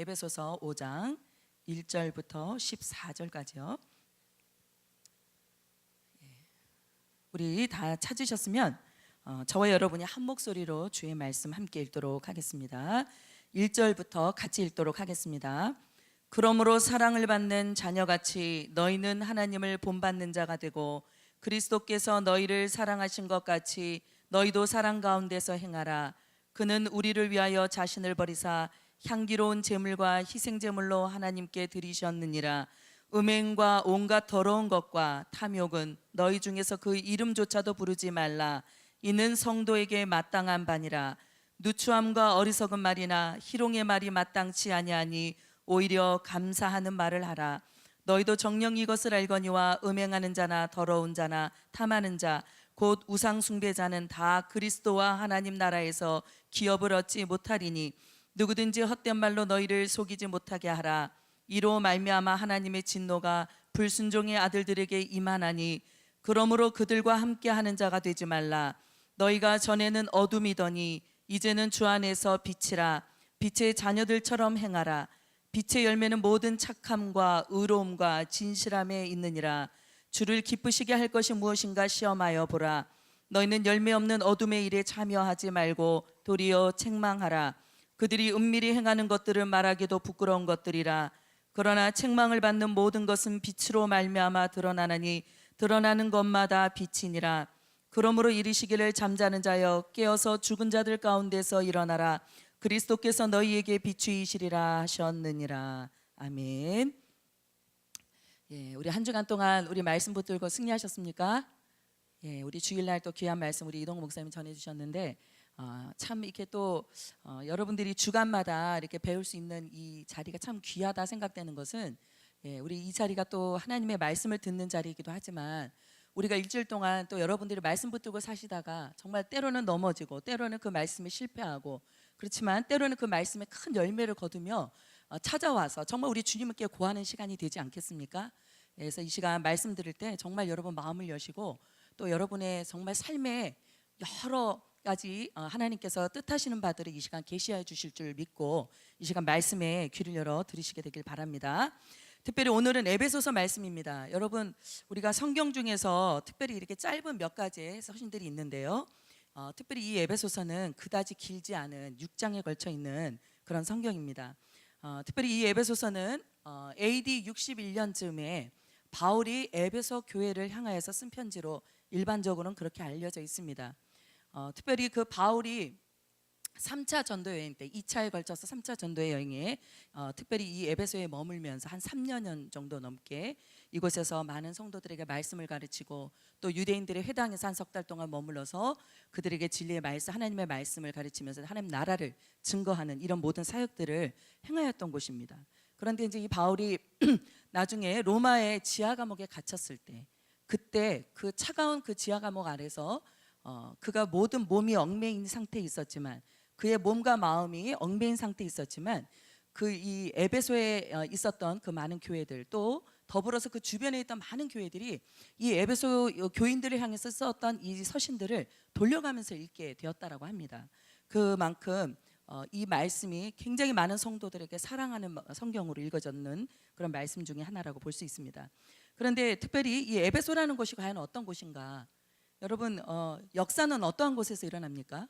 에베소서 5장 1절부터 14절까지요. 우리 다 찾으셨으면 저와 여러분이 한 목소리로 주의 말씀 함께 읽도록 하겠습니다. 1절부터 같이 읽도록 하겠습니다. 그러므로 사랑을 받는 자녀같이 너희는 하나님을 본받는 자가 되고 그리스도께서 너희를 사랑하신 것 같이 너희도 사랑 가운데서 행하라. 그는 우리를 위하여 자신을 버리사 향기로운 제물과 희생제물로 하나님께 드리셨느니라. 음행과 온갖 더러운 것과 탐욕은 너희 중에서 그 이름조차도 부르지 말라. 이는 성도에게 마땅한 바니라. 누추함과 어리석은 말이나 희롱의 말이 마땅치 아니하니 오히려 감사하는 말을 하라. 너희도 정녕 이것을 알거니와 음행하는 자나 더러운 자나 탐하는 자 곧 우상 숭배자는 다 그리스도와 하나님 나라에서 기업을 얻지 못하리니 누구든지 헛된 말로 너희를 속이지 못하게 하라. 이로 말미암아 하나님의 진노가 불순종의 아들들에게 임하나니 그러므로 그들과 함께하는 자가 되지 말라. 너희가 전에는 어둠이더니 이제는 주 안에서 빛이라. 빛의 자녀들처럼 행하라. 빛의 열매는 모든 착함과 의로움과 진실함에 있느니라. 주를 기쁘시게 할 것이 무엇인가 시험하여 보라. 너희는 열매 없는 어둠의 일에 참여하지 말고 도리어 책망하라. 그들이 은밀히 행하는 것들을 말하기도 부끄러운 것들이라. 그러나 책망을 받는 모든 것은 빛으로 말미암아 드러나나니 드러나는 것마다 빛이니라. 그러므로 이르시기를 잠자는 자여 깨어서 죽은 자들 가운데서 일어나라. 그리스도께서 너희에게 비추이시리라 하셨느니라. 아멘. 우리 한 주간 동안 우리 말씀 붙들고 승리하셨습니까? 우리 주일날 또 귀한 말씀 우리 이동 목사님 전해주셨는데 참 이렇게 또 여러분들이 주간마다 이렇게 배울 수 있는 이 자리가 참 귀하다 생각되는 것은 우리 이 자리가 또 하나님의 말씀을 듣는 자리이기도 하지만 우리가 일주일 동안 또 여러분들이 말씀 붙들고 사시다가 정말 때로는 넘어지고 때로는 그 말씀에 실패하고 그렇지만 때로는 그 말씀에 큰 열매를 거두며 찾아와서 정말 우리 주님께 고하는 시간이 되지 않겠습니까? 그래서 이 시간 말씀 들을 때 정말 여러분 마음을 여시고 또 여러분의 정말 삶에 여러 가지 하나님께서 뜻하시는 바들을 이 시간 계시해 주실 줄 믿고 이 시간 말씀에 귀를 열어 들으시게 되길 바랍니다. 특별히 오늘은 에베소서 말씀입니다. 여러분 우리가 성경 중에서 특별히 이렇게 짧은 몇 가지의 서신들이 있는데요. 특별히 이 에베소서는 그다지 길지 않은 6장에 걸쳐 있는 그런 성경입니다. 특별히 이 에베소서는 AD 61년쯤에 바울이 에베소 교회를 향하여서 쓴 편지로 일반적으로는 그렇게 알려져 있습니다. 특별히 그 바울이 3차 전도 여행 때 2차에 걸쳐서 3차 전도 여행에 특별히 이 에베소에 머물면서 한 3년 정도 넘게 이곳에서 많은 성도들에게 말씀을 가르치고 또 유대인들의 회당에서 한 석 달 동안 머물러서 그들에게 진리의 말씀 하나님의 말씀을 가르치면서 하나님 나라를 증거하는 이런 모든 사역들을 행하였던 곳입니다. 그런데 이제 이 바울이 나중에 로마의 지하 감옥에 갇혔을 때 그때 그 차가운 그 지하 감옥 아래서 그가 모든 몸이 얽매인 상태에 있었지만 그의 몸과 마음이 얽매인 상태에 있었지만 그 이 에베소에 있었던 그 많은 교회들 또 더불어서 그 주변에 있던 많은 교회들이 이 에베소 교인들을 향해서 썼던 이 서신들을 돌려가면서 읽게 되었다라고 합니다. 그만큼 이 말씀이 굉장히 많은 성도들에게 사랑하는 성경으로 읽어졌는 그런 말씀 중에 하나라고 볼 수 있습니다. 그런데 특별히 이 에베소라는 곳이 과연 어떤 곳인가? 여러분 역사는 어떠한 곳에서 일어납니까?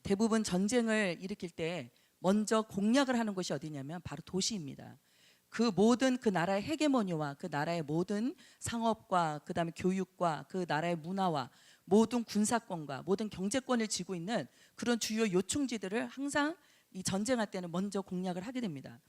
대부분 전쟁을 일으킬 때 먼저 공략을 하는 곳이 어디냐면 바로 도시입니다. 그 모든 그 나라의 헤게모니와 그 나라의 모든 상업과 그 다음에 교육과 그 나라의 문화와 모든 군사권과 모든 경제권을 쥐고 있는 그런 주요 요충지들을 항상 이 전쟁할 때는 먼저 공략을 하게 됩니다.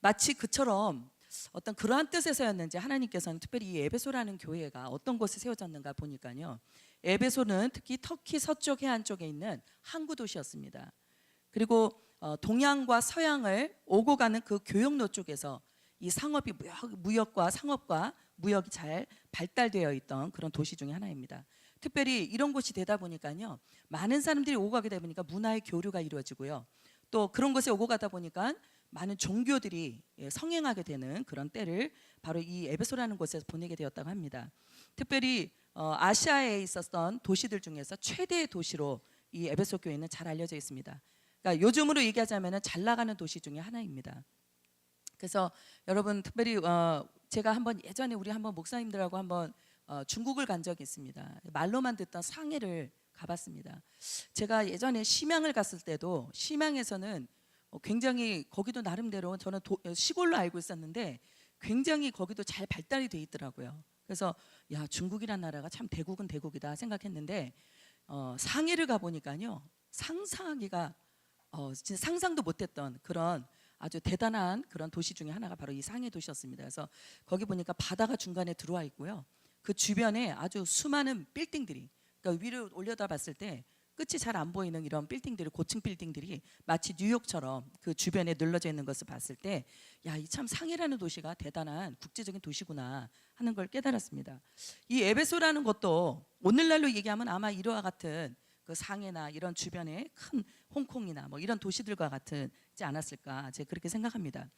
마치 그처럼 어떤 그러한 뜻에서였는지 하나님께서는 특별히 이 에베소라는 교회가 어떤 곳에 세워졌는가 보니까요. 에베소는 특히 터키 서쪽 해안 쪽에 있는 항구 도시였습니다. 그리고 동양과 서양을 오고 가는 그 교역로 쪽에서 이 상업이 무역과 상업과 무역이 잘 발달되어 있던 그런 도시 중에 하나입니다. 특별히 이런 곳이 되다 보니까요. 많은 사람들이 오고 가게 되다 보니까 문화의 교류가 이루어지고요. 또 그런 곳에 오고 가다 보니까 많은 종교들이 성행하게 되는 그런 때를 바로 이 에베소라는 곳에서 보내게 되었다고 합니다. 특별히 아시아에 있었던 도시들 중에서 최대의 도시로 이 에베소 교회는 잘 알려져 있습니다. 그러니까 요즘으로 얘기하자면은 잘 나가는 도시 중에 하나입니다. 그래서 여러분 특별히 제가 한번 예전에 우리 한번 목사님들하고 한번 중국을 간 적이 있습니다. 말로만 듣던 상해를 가봤습니다. 제가 예전에 심양을 갔을 때도 심양에서는 굉장히 거기도 나름대로 저는 시골로 알고 있었는데 굉장히 거기도 잘 발달이 돼 있더라고요. 그래서 야, 중국이란 나라가 참 대국은 대국이다 생각했는데 상해를 가보니까요, 상상하기가 진짜 상상도 못했던 그런 아주 대단한 그런 도시 중에 하나가 바로 이 상해 도시였습니다. 그래서 거기 보니까 바다가 중간에 들어와 있고요. 그 주변에 아주 수많은 빌딩들이, 그러니까 위를 올려다 봤을 때 끝이 잘 안 보이는 이런 빌딩들이, 고층 빌딩들이 마치 뉴욕처럼 그 주변에 늘러져 있는 것을 봤을 때, 야, 이 참 상해라는 도시가 대단한 국제적인 도시구나 하는 걸 깨달았습니다. 이 에베소라는 것도 오늘날로 얘기하면 아마 이와 같은 그 상해나 이런 주변에 큰 홍콩이나 뭐 이런 도시들과 같지 않았을까, 제가 그렇게 생각합니다.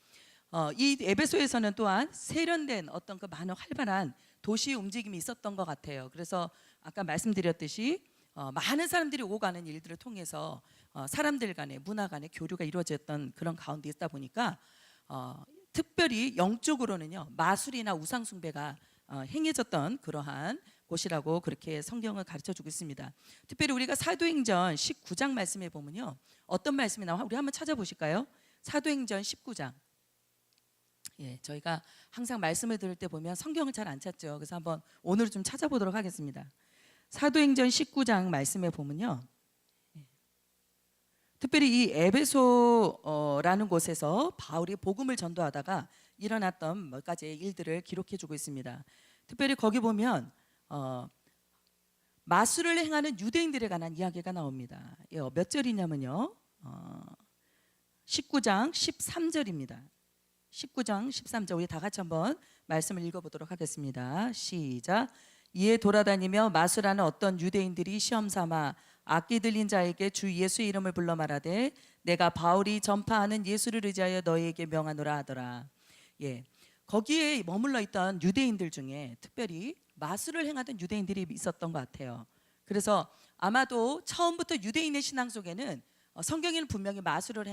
이 에베소에서는 또한 세련된 어떤 그 많은 활발한 도시 움직임이 있었던 것 같아요. 그래서 아까 말씀드렸듯이 많은 사람들이 오고 가는 일들을 통해서 사람들 간의 문화 간의 교류가 이루어졌던 그런 가운데 있다 보니까 특별히 영적으로는요, 마술이나 우상 숭배가 행해졌던 그러한 곳이라고 그렇게 성경을 가르쳐주고 있습니다. 특별히 우리가 사도행전 19장 말씀에 보면요, 어떤 말씀이 나와? 우리 한번 찾아보실까요? 사도행전 19장. 예, 저희가 항상 말씀을 들을 때 보면 성경을 잘 안 찾죠. 그래서 한번 오늘 좀 찾아보도록 하겠습니다. 사도행전 19장 말씀에 보면요, 특별히 이 에베소라는 곳에서 바울이 복음을 전도하다가 일어났던 몇 가지의 일들을 기록해주고 있습니다. 특별히 거기 보면 마술을 행하는 유대인들에 관한 이야기가 나옵니다. 몇 절이냐면요, 19장 13절입니다. 19장 13절 우리 다 같이 한번 말씀을 읽어보도록 하겠습니다. 시작. 이에 돌아다니며 마술하는 어떤 유대인들이 시험삼아 악기 들린 자에게 주 예수의 이름을 불러 말하되 내가 바울이 전파하는 예수를 의지하여 너희에게 명하노라 하더라. 예, 거기에 머물러 있던 유대인들 중에 특별히 마술을 행하던 유대인들이 있었던 것 같아요. 그래서 아마도 처음부터 유대인의 신앙 속에는 성경에는 분명히 마술을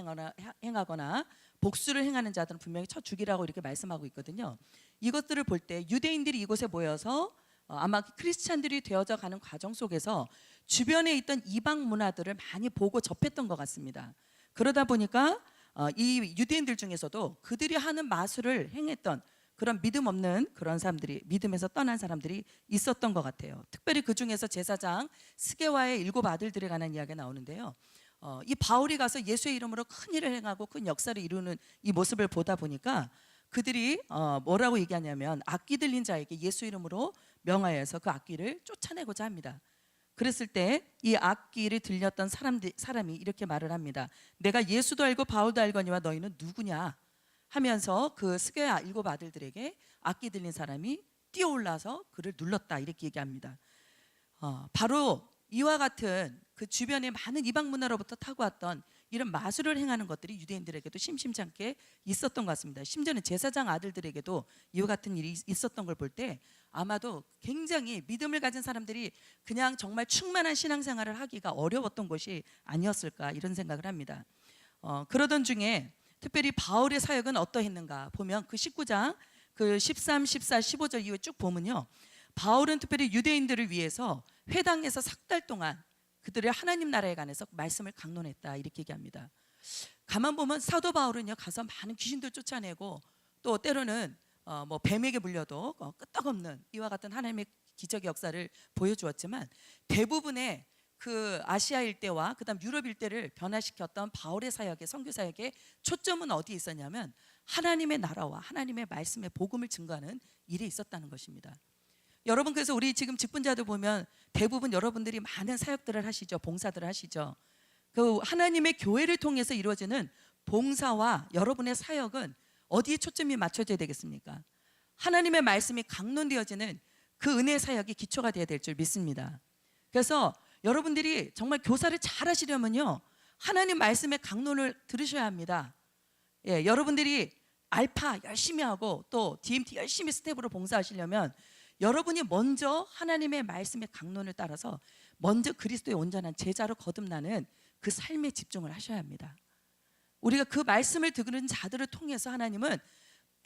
행하거나 복수를 행하는 자들은 분명히 쳐 죽이라고 이렇게 말씀하고 있거든요. 이것들을 볼 때 유대인들이 이곳에 모여서 아마 크리스찬들이 되어져 가는 과정 속에서 주변에 있던 이방 문화들을 많이 보고 접했던 것 같습니다. 그러다 보니까 이 유대인들 중에서도 그들이 하는 마술을 행했던 그런 믿음 없는 그런 사람들이, 믿음에서 떠난 사람들이 있었던 것 같아요. 특별히 그 중에서 제사장 스게와의 7 아들들에 관한 이야기가 나오는데요, 이 바울이 가서 예수의 이름으로 큰 일을 행하고 큰 역사를 이루는 이 모습을 보다 보니까 그들이 뭐라고 얘기하냐면 악기 들린 자에게 예수 이름으로 명하여서 그 악기를 쫓아내고자 합니다. 그랬을 때 이 악기를 들렸던 사람이 이렇게 말을 합니다. 내가 예수도 알고 바울도 알거니와 너희는 누구냐 하면서 그 스게야 7 아들들에게 악기 들린 사람이 뛰어올라서 그를 눌렀다 이렇게 얘기합니다. 바로 이와 같은 그 주변에 많은 이방 문화로부터 타고 왔던 이런 마술을 행하는 것들이 유대인들에게도 심심치 않게 있었던 것 같습니다. 심지어는 제사장 아들들에게도 이와 같은 일이 있었던 걸 볼 때 아마도 굉장히 믿음을 가진 사람들이 그냥 정말 충만한 신앙생활을 하기가 어려웠던 것이 아니었을까 이런 생각을 합니다. 그러던 중에 특별히 바울의 사역은 어떠했는가 보면 그 19장 그 13, 14, 15절 이후에 쭉 보면요, 바울은 특별히 유대인들을 위해서 회당에서 4달 동안 그들의 하나님 나라에 관해서 말씀을 강론했다 이렇게 얘기합니다. 가만 보면 사도 바울은요, 가서 많은 귀신들 쫓아내고 또 때로는 뭐 뱀에게 물려도 끄떡없는 이와 같은 하나님의 기적의 역사를 보여주었지만 대부분의 그 아시아 일대와 그다음 유럽 일대를 변화시켰던 바울의 사역의 선교 사역의 초점은 어디에 있었냐면 하나님의 나라와 하나님의 말씀의 복음을 증거하는 일에 있었다는 것입니다. 여러분, 그래서 우리 지금 직분자들 보면 대부분 여러분들이 많은 사역들을 하시죠. 봉사들을 하시죠. 그 하나님의 교회를 통해서 이루어지는 봉사와 여러분의 사역은 어디에 초점이 맞춰져야 되겠습니까? 하나님의 말씀이 강론되어지는 그 은혜 사역이 기초가 되어야 될 줄 믿습니다. 그래서 여러분들이 정말 교사를 잘 하시려면요, 하나님 말씀의 강론을 들으셔야 합니다. 예, 여러분들이 알파 열심히 하고 또 DMT 열심히 스텝으로 봉사하시려면 여러분이 먼저 하나님의 말씀의 강론을 따라서 먼저 그리스도의 온전한 제자로 거듭나는 그 삶에 집중을 하셔야 합니다. 우리가 그 말씀을 듣는 자들을 통해서 하나님은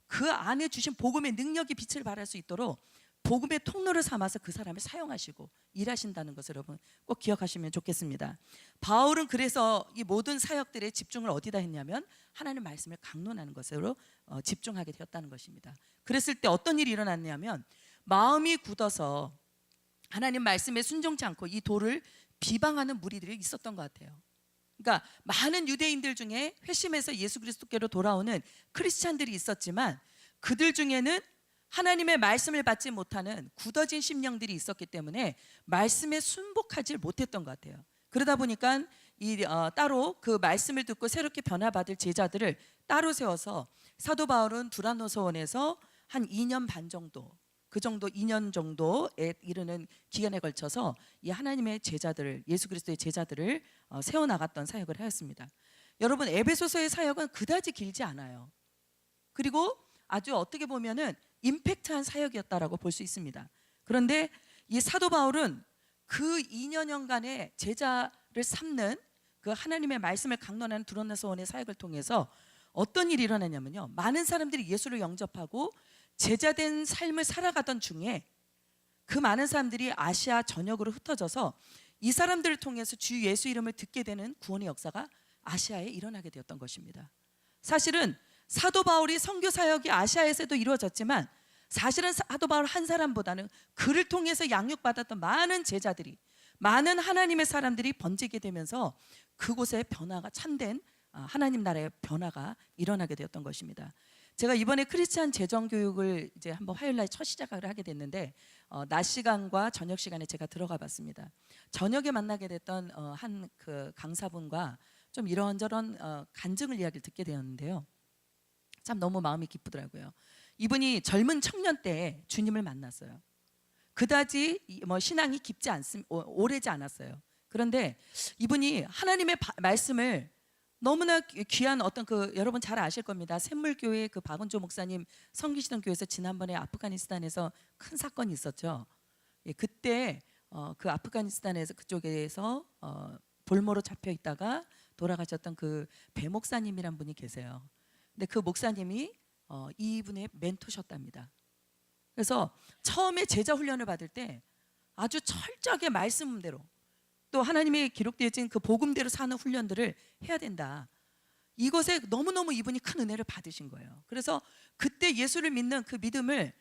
그 안에 주신 복음의 능력이 빛을 발할 수 있도록 복음의 통로를 삼아서 그 사람을 사용하시고 일하신다는 것을 여러분 꼭 기억하시면 좋겠습니다. 바울은 그래서 이 모든 사역들의 집중을 어디다 했냐면 하나님 말씀을 강론하는 것으로 집중하게 되었다는 것입니다. 그랬을 때 어떤 일이 일어났냐면 마음이 굳어서 하나님 말씀에 순종치 않고 이 도를 비방하는 무리들이 있었던 것 같아요. 그러니까 많은 유대인들 중에 회심해서 예수 그리스도께로 돌아오는 크리스찬들이 있었지만 그들 중에는 하나님의 말씀을 받지 못하는 굳어진 심령들이 있었기 때문에 말씀에 순복하지 못했던 것 같아요. 그러다 보니까 따로 그 말씀을 듣고 새롭게 변화받을 제자들을 따로 세워서 사도 바울은 두란노서원에서 한 2년 반 정도, 그 정도 2년 정도에 이르는 기간에 걸쳐서 이 하나님의 제자들을, 예수 그리스도의 제자들을 세워나갔던 사역을 하였습니다. 여러분, 에베소서의 사역은 그다지 길지 않아요. 그리고 아주 어떻게 보면은 임팩트한 사역이었다라고 볼 수 있습니다. 그런데 이 사도 바울은 그 2년여간의 제자를 삼는 그 하나님의 말씀을 강론하는 두란노서원의 사역을 통해서 어떤 일이 일어나냐면요, 많은 사람들이 예수를 영접하고 제자된 삶을 살아가던 중에 그 많은 사람들이 아시아 전역으로 흩어져서 이 사람들을 통해서 주 예수 이름을 듣게 되는 구원의 역사가 아시아에 일어나게 되었던 것입니다. 사실은 사도 바울이 선교 사역이 아시아에서도 이루어졌지만 사실은 사도 바울 한 사람보다는 그를 통해서 양육받았던 많은 제자들이, 많은 하나님의 사람들이 번지게 되면서 그곳에 변화가, 참된 하나님 나라의 변화가 일어나게 되었던 것입니다. 제가 이번에 크리스찬 재정 교육을 이제 한번 화요일 날 첫 시작을 하게 됐는데 낮 시간과 저녁 시간에 제가 들어가 봤습니다. 저녁에 만나게 됐던 한 그 강사분과 좀 이런저런 간증을 이야기를 듣게 되었는데요. 참 너무 마음이 기쁘더라고요. 이분이 젊은 청년 때 주님을 만났어요. 그다지 신앙이 깊지 않습니다. 오래지 않았어요. 그런데 이분이 하나님의 말씀을 너무나 귀한 어떤 여러분 잘 아실 겁니다. 샘물교회 그 박은조 목사님 섬기시던 교회에서 지난번에 아프가니스탄에서 큰 사건이 있었죠. 예, 그때 그 아프가니스탄에서 그쪽에서 볼모로 잡혀 있다가 돌아가셨던 그 배 목사님이란 분이 계세요. 근데 그 목사님이 이분의 멘토셨답니다. 그래서 처음에 제자 훈련을 받을 때 아주 철저하게 말씀대로 또 하나님의 기록되어진 그 복음대로 사는 훈련들을 해야 된다. 이것에 너무너무 이분이 큰 은혜를 받으신 거예요. 그래서 그때 예수를 믿는 그 믿음의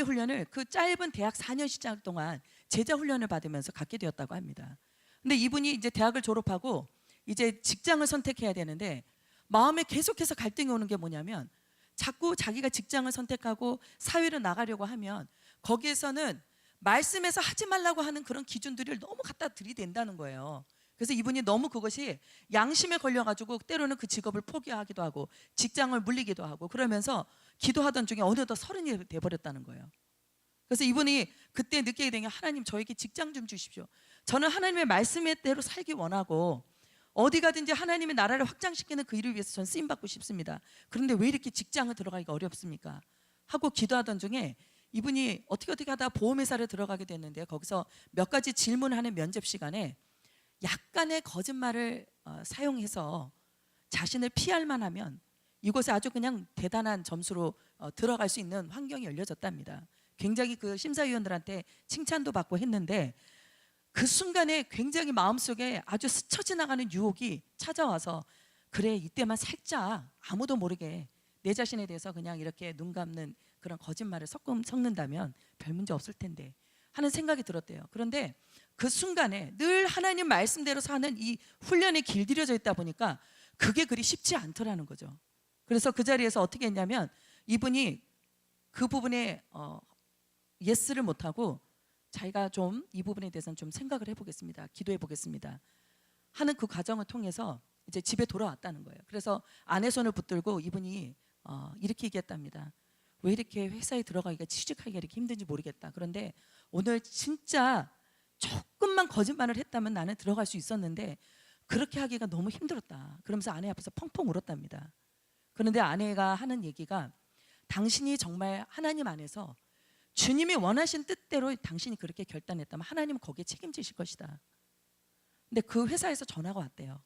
훈련을 그 짧은 대학 4년 시절 동안 제자 훈련을 받으면서 갖게 되었다고 합니다. 근데 이분이 이제 대학을 졸업하고 이제 직장을 선택해야 되는데 마음에 계속해서 갈등이 오는 게 뭐냐면 자꾸 자기가 직장을 선택하고 사회로 나가려고 하면 거기에서는 말씀에서 하지 말라고 하는 그런 기준들을 너무 갖다 들이댄다는 거예요. 그래서 이분이 너무 그것이 양심에 걸려가지고 때로는 그 직업을 포기하기도 하고 직장을 물리기도 하고 그러면서 기도하던 중에 어느덧 30이 돼버렸다는 거예요. 그래서 이분이 그때 느끼게 된 게 하나님 저에게 직장 좀 주십시오. 저는 하나님의 말씀대로 살기 원하고 어디 가든지 하나님의 나라를 확장시키는 그 일을 위해서 전 쓰임받고 싶습니다. 그런데 왜 이렇게 직장을 들어가기가 어렵습니까? 하고 기도하던 중에 이분이 어떻게 하다 보험회사를 들어가게 됐는데 거기서 몇 가지 질문하는 면접 시간에 약간의 거짓말을 사용해서 자신을 피할 만하면 이곳에 아주 그냥 대단한 점수로 들어갈 수 있는 환경이 열려졌답니다. 굉장히 그 심사위원들한테 칭찬도 받고 했는데 그 순간에 굉장히 마음속에 아주 스쳐 지나가는 유혹이 찾아와서 그래 이때만 살짝 아무도 모르게 내 자신에 대해서 그냥 이렇게 눈 감는 그런 거짓말을 섞는다면 별 문제 없을 텐데 하는 생각이 들었대요. 그런데 그 순간에 늘 하나님 말씀대로 사는 이 훈련에 길들여져 있다 보니까 그게 그리 쉽지 않더라는 거죠. 그래서 그 자리에서 어떻게 했냐면 이분이 그 부분에 예스를 못하고 자기가 좀 이 부분에 대해서는 좀 생각을 해보겠습니다. 기도해 보겠습니다. 하는 그 과정을 통해서 이제 집에 돌아왔다는 거예요. 그래서 아내 손을 붙들고 이분이 이렇게 얘기했답니다. 왜 이렇게 회사에 들어가기가 취직하기가 이렇게 힘든지 모르겠다. 그런데 오늘 진짜 조금만 거짓말을 했다면 나는 들어갈 수 있었는데 그렇게 하기가 너무 힘들었다. 그러면서 아내 앞에서 펑펑 울었답니다. 그런데 아내가 하는 얘기가 당신이 정말 하나님 안에서 주님이 원하신 뜻대로 당신이 그렇게 결단했다면 하나님은 거기에 책임지실 것이다. 근데 그 회사에서 전화가 왔대요.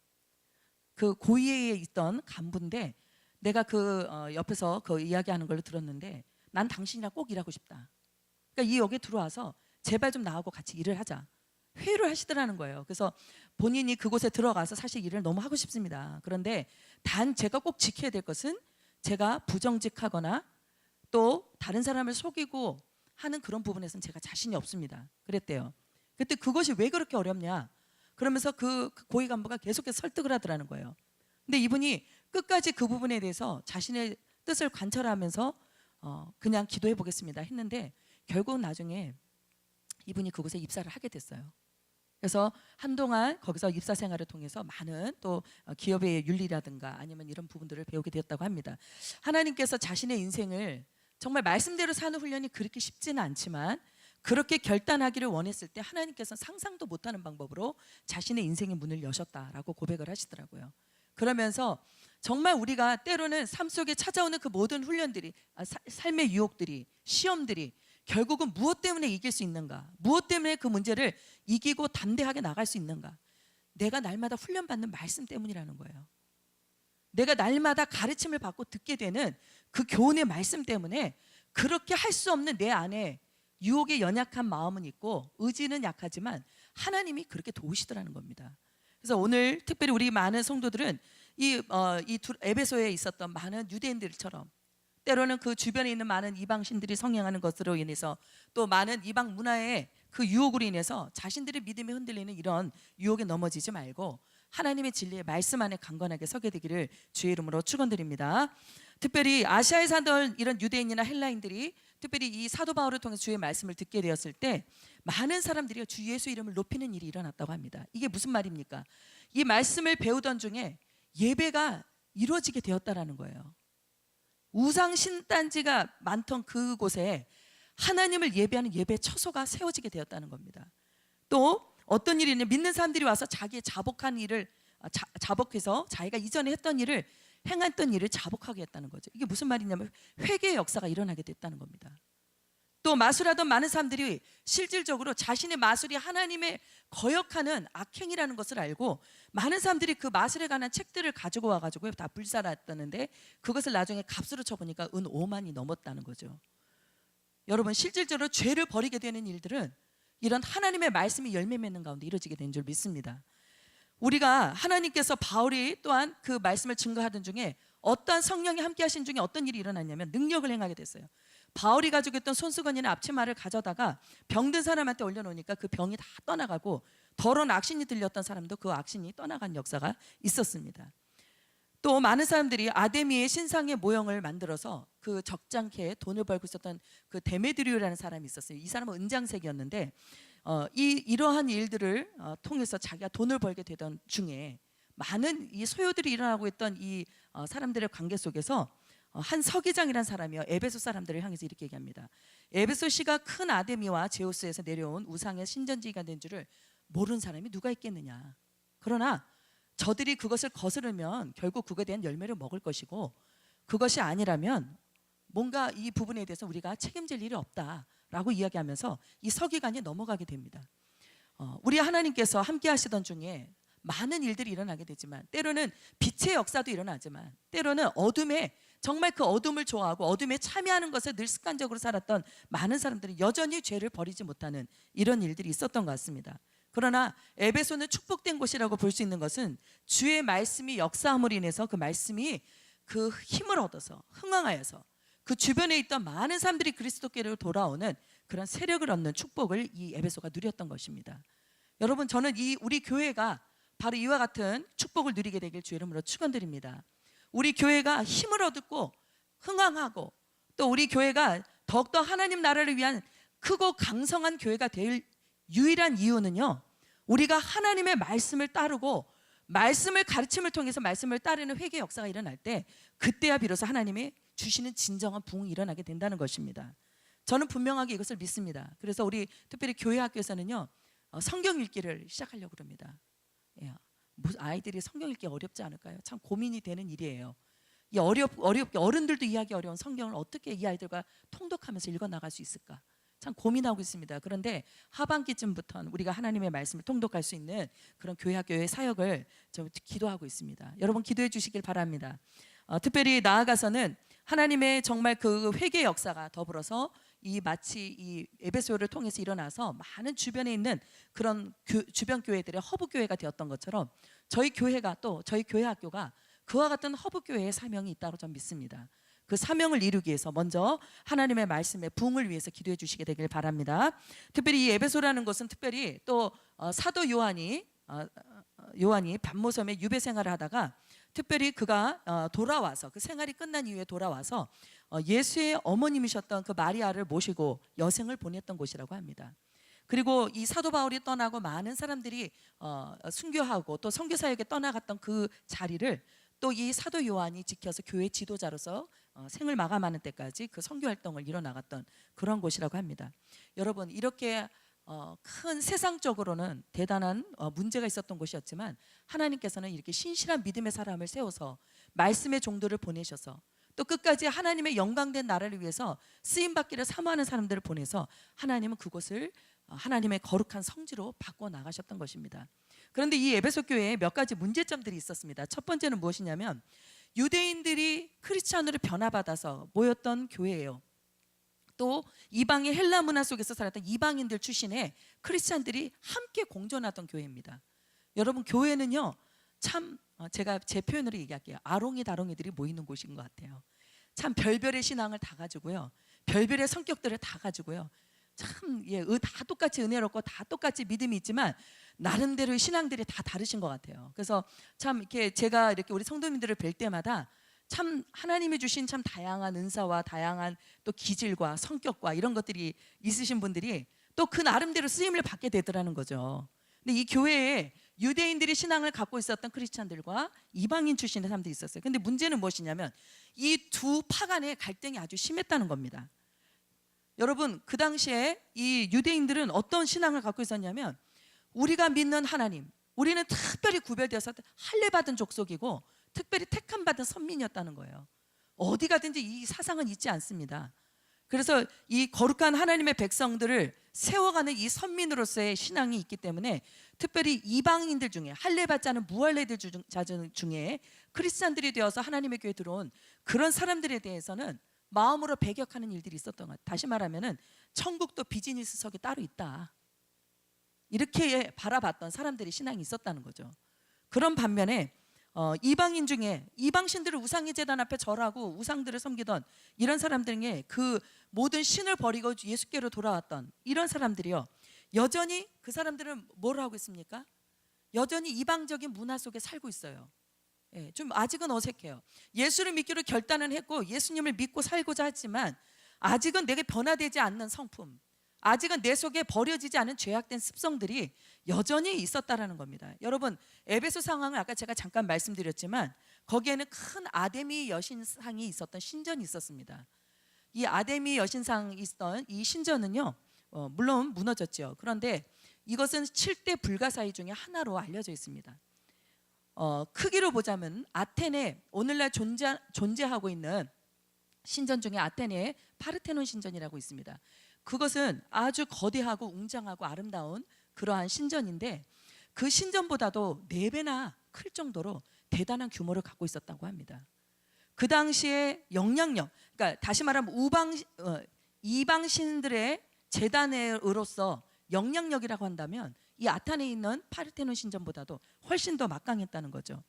그 고위에 있던 간부인데 내가 그 옆에서 그 이야기하는 걸로 들었는데 난 당신이랑 꼭 일하고 싶다. 그러니까 이 역에 들어와서 제발 좀 나하고 같이 일을 하자. 회유를 하시더라는 거예요. 그래서 본인이 그곳에 들어가서 사실 일을 너무 하고 싶습니다. 그런데 단 제가 꼭 지켜야 될 것은 제가 부정직하거나 또 다른 사람을 속이고 하는 그런 부분에서는 제가 자신이 없습니다. 그랬대요. 그때 그것이 왜 그렇게 어렵냐? 그러면서 그 고위 간부가 계속해서 설득을 하더라는 거예요. 근데 이분이 끝까지 그 부분에 대해서 자신의 뜻을 관철하면서 그냥 기도해 보겠습니다 했는데 결국은 나중에 이분이 그곳에 입사를 하게 됐어요. 그래서 한동안 거기서 입사 생활을 통해서 많은 또 기업의 윤리라든가 아니면 이런 부분들을 배우게 되었다고 합니다. 하나님께서 자신의 인생을 정말 말씀대로 사는 훈련이 그렇게 쉽지는 않지만 그렇게 결단하기를 원했을 때 하나님께서 상상도 못하는 방법으로 자신의 인생의 문을 여셨다라고 고백을 하시더라고요. 그러면서 정말 우리가 때로는 삶 속에 찾아오는 그 모든 훈련들이 삶의 유혹들이 시험들이 결국은 무엇 때문에 이길 수 있는가? 무엇 때문에 그 문제를 이기고 담대하게 나갈 수 있는가? 내가 날마다 훈련받는 말씀 때문이라는 거예요. 내가 날마다 가르침을 받고 듣게 되는 그 교훈의 말씀 때문에 그렇게 할 수 없는 내 안에 유혹에 연약한 마음은 있고 의지는 약하지만 하나님이 그렇게 도우시더라는 겁니다. 그래서 오늘 특별히 우리 많은 성도들은 이 에베소에 있었던 많은 유대인들처럼 때로는 그 주변에 있는 많은 이방신들이 성행하는 것으로 인해서 또 많은 이방 문화의 그 유혹으로 인해서 자신들의 믿음이 흔들리는 이런 유혹에 넘어지지 말고 하나님의 진리의 말씀 안에 강건하게 서게 되기를 주의 이름으로 축원드립니다. 특별히 아시아에 사던 이런 유대인이나 헬라인들이 특별히 이 사도 바울을 통해서 주의 말씀을 듣게 되었을 때 많은 사람들이 주 예수 이름을 높이는 일이 일어났다고 합니다. 이게 무슨 말입니까? 이 말씀을 배우던 중에 예배가 이루어지게 되었다라는 거예요. 우상 신단지가 많던 그곳에 하나님을 예배하는 예배 처소가 세워지게 되었다는 겁니다. 또 어떤 일이 있냐, 믿는 사람들이 와서 자기의 자복한 일을 자복해서 자기가 이전에 했던 일을 행했던 일을 자복하게 했다는 거죠. 이게 무슨 말이냐면 회개의 역사가 일어나게 됐다는 겁니다. 또 마술하던 많은 사람들이 실질적으로 자신의 마술이 하나님의 거역하는 악행이라는 것을 알고 많은 사람들이 그 마술에 관한 책들을 가지고 와가지고 다 불살았다는데 그것을 나중에 값으로 쳐보니까 은 5만이 넘었다는 거죠. 여러분 실질적으로 죄를 버리게 되는 일들은 이런 하나님의 말씀이 열매 맺는 가운데 이루어지게 된 줄 믿습니다. 우리가 하나님께서 바울이 또한 그 말씀을 증거하던 중에 어떠한 성령이 함께 하신 중에 어떤 일이 일어났냐면 능력을 행하게 됐어요. 바울이 가지고 있던 손수건이나 앞치마를 가져다가 병든 사람한테 올려놓으니까 그 병이 다 떠나가고 더러운 악신이 들렸던 사람도 그 악신이 떠나간 역사가 있었습니다. 또 많은 사람들이 아데미의 신상의 모형을 만들어서 그 적잖게 돈을 벌고 있었던 그 데메드리오라는 사람이 있었어요. 이 사람은 은장색이었는데 이러한 일들을 통해서 자기가 돈을 벌게 되던 중에 많은 이 소요들이 일어나고 있던 이 사람들의 관계 속에서 한 서기장이라는 사람이요 에베소 사람들을 향해서 이렇게 얘기합니다. 에베소시가 큰 아데미와 제우스에서 내려온 우상의 신전지가 된 줄을 모르는 사람이 누가 있겠느냐. 그러나 저들이 그것을 거스르면 결국 그것에 대한 열매를 먹을 것이고 그것이 아니라면 뭔가 이 부분에 대해서 우리가 책임질 일이 없다라고 이야기하면서 이 서기관이 넘어가게 됩니다. 우리 하나님께서 함께 하시던 중에 많은 일들이 일어나게 되지만 때로는 빛의 역사도 일어나지만 때로는 어둠에 정말 그 어둠을 좋아하고 어둠에 참여하는 것에 늘 습관적으로 살았던 많은 사람들이 여전히 죄를 버리지 못하는 이런 일들이 있었던 것 같습니다. 그러나 에베소는 축복된 곳이라고 볼 수 있는 것은 주의 말씀이 역사함으로 인해서 그 말씀이 그 힘을 얻어서 흥황하여서 그 주변에 있던 많은 사람들이 그리스도께로 돌아오는 그런 세력을 얻는 축복을 이 에베소가 누렸던 것입니다. 여러분 저는 우리 교회가 바로 이와 같은 축복을 누리게 되길 주의 이름으로 축원드립니다. 우리 교회가 힘을 얻고 흥황하고 또 우리 교회가 더욱더 하나님 나라를 위한 크고 강성한 교회가 될 유일한 이유는요 우리가 하나님의 말씀을 따르고 말씀을 가르침을 통해서 말씀을 따르는 회개 역사가 일어날 때 그때야 비로소 하나님이 주시는 진정한 부흥이 일어나게 된다는 것입니다. 저는 분명하게 이것을 믿습니다. 그래서 우리 특별히 교회 학교에서는요 성경 읽기를 시작하려고 합니다. 아이들이 성경 읽기 어렵지 않을까요? 참 고민이 되는 일이에요. 이 어렵게 어른들도 이해하기 어려운 성경을 어떻게 이 아이들과 통독하면서 읽어나갈 수 있을까? 참 고민하고 있습니다. 그런데 하반기쯤부터는 우리가 하나님의 말씀을 통독할 수 있는 그런 교회학교의 사역을 좀 기도하고 있습니다. 여러분 기도해 주시길 바랍니다. 특별히 나아가서는 하나님의 정말 그 회개 역사가 더불어서 이 마치 이 에베소를 통해서 일어나서 많은 주변에 있는 그런 주변 교회들의 허브 교회가 되었던 것처럼 저희 교회가 또 저희 교회 학교가 그와 같은 허브 교회의 사명이 있다고 저는 믿습니다. 그 사명을 이루기 위해서 먼저 하나님의 말씀의 부흥을 위해서 기도해 주시게 되길 바랍니다. 특별히 이 에베소라는 것은 특별히 또 사도 요한이 반모섬에 유배 생활을 하다가 특별히 그가 돌아와서 그 생활이 끝난 이후에 돌아와서 예수의 어머님이셨던 그 마리아를 모시고 여생을 보냈던 곳이라고 합니다. 그리고 이 사도 바울이 떠나고 많은 사람들이 순교하고 또 선교 사역에 떠나갔던 그 자리를 또 이 사도 요한이 지켜서 교회 지도자로서 생을 마감하는 때까지 그 선교 활동을 이뤄나갔던 그런 곳이라고 합니다. 여러분 이렇게 큰 세상적으로는 대단한 문제가 있었던 곳이었지만 하나님께서는 이렇게 신실한 믿음의 사람을 세워서 말씀의 종들을 보내셔서 또 끝까지 하나님의 영광된 나라를 위해서 쓰임받기를 사모하는 사람들을 보내서 하나님은 그곳을 하나님의 거룩한 성지로 바꿔 나가셨던 것입니다. 그런데 이 에베소 교회에 몇 가지 문제점들이 있었습니다. 첫 번째는 무엇이냐면 유대인들이 크리스찬으로 변화받아서 모였던 교회예요. 또 이방의 헬라 문화 속에서 살았던 이방인들 출신의 크리스찬들이 함께 공존하던 교회입니다. 여러분 교회는요 참 제가 제 표현으로 얘기할게요. 아롱이 다롱이들이 모이는 곳인 것 같아요. 참 별별의 신앙을 다 가지고요, 별별의 성격들을 다 가지고요, 참 다 똑같이 은혜롭고 다 똑같이 믿음이 있지만 나름대로의 신앙들이 다 다르신 것 같아요. 그래서 참 이렇게 제가 이렇게 우리 성도님들을 뵐 때마다 참 하나님이 주신 참 다양한 은사와 다양한 또 기질과 성격과 이런 것들이 있으신 분들이 또 그 나름대로 쓰임을 받게 되더라는 거죠. 근데 이 교회에 유대인들이 신앙을 갖고 있었던 크리스찬들과 이방인 출신의 사람들이 있었어요. 근데 문제는 무엇이냐면 이 두 파 간의 갈등이 아주 심했다는 겁니다. 여러분 그 당시에 이 유대인들은 어떤 신앙을 갖고 있었냐면 우리가 믿는 하나님, 우리는 특별히 구별되어서 할례받은 족속이고 특별히 택함받은 선민이었다는 거예요. 어디 가든지 이 사상은 있지 않습니다. 그래서 이 거룩한 하나님의 백성들을 세워가는 이 선민으로서의 신앙이 있기 때문에 특별히 이방인들 중에 할례받지 않은 무할례들 중에 크리스찬들이 되어서 하나님의 교회에 들어온 그런 사람들에 대해서는 마음으로 배격하는 일들이 있었던 것 같아요. 다시 말하면 천국도 비즈니스석이 따로 있다, 이렇게 바라봤던 사람들이 신앙이 있었다는 거죠. 그런 반면에 이방인 중에 이방신들을 우상의 제단 앞에 절하고 우상들을 섬기던 이런 사람들 중에 그 모든 신을 버리고 예수께로 돌아왔던 이런 사람들이요, 여전히 그 사람들은 뭘 하고 있습니까? 여전히 이방적인 문화 속에 살고 있어요. 좀 아직은 어색해요. 예수를 믿기로 결단은 했고 예수님을 믿고 살고자 하지만 아직은 내게 변화되지 않는 성품, 아직은 내 속에 버려지지 않은 죄악된 습성들이 여전히 있었다라는 겁니다. 여러분 에베소 상황을 아까 제가 잠깐 말씀드렸지만 거기에는 큰 아데미 여신상이 있었던 신전이 있었습니다. 이 아데미 여신상이 있던 이 신전은요 물론 무너졌죠. 그런데 이것은 7대 불가사의 중에 하나로 알려져 있습니다. 크기로 보자면 아테네, 오늘날 존재하고 있는 신전 중에 아테네의 파르테논 신전이라고 있습니다. 그것은 아주 거대하고 웅장하고 아름다운 그러한 신전인데 그 신전보다도 4배나 클 정도로 대단한 규모를 갖고 있었다고 합니다. 그 당시에 영향력, 그러니까 다시 말하면 이방 신들의 제단으로서 영향력이라고 한다면 이 아테네에 있는 파르테논 신전보다도 훨씬 더 막강했다는 거죠.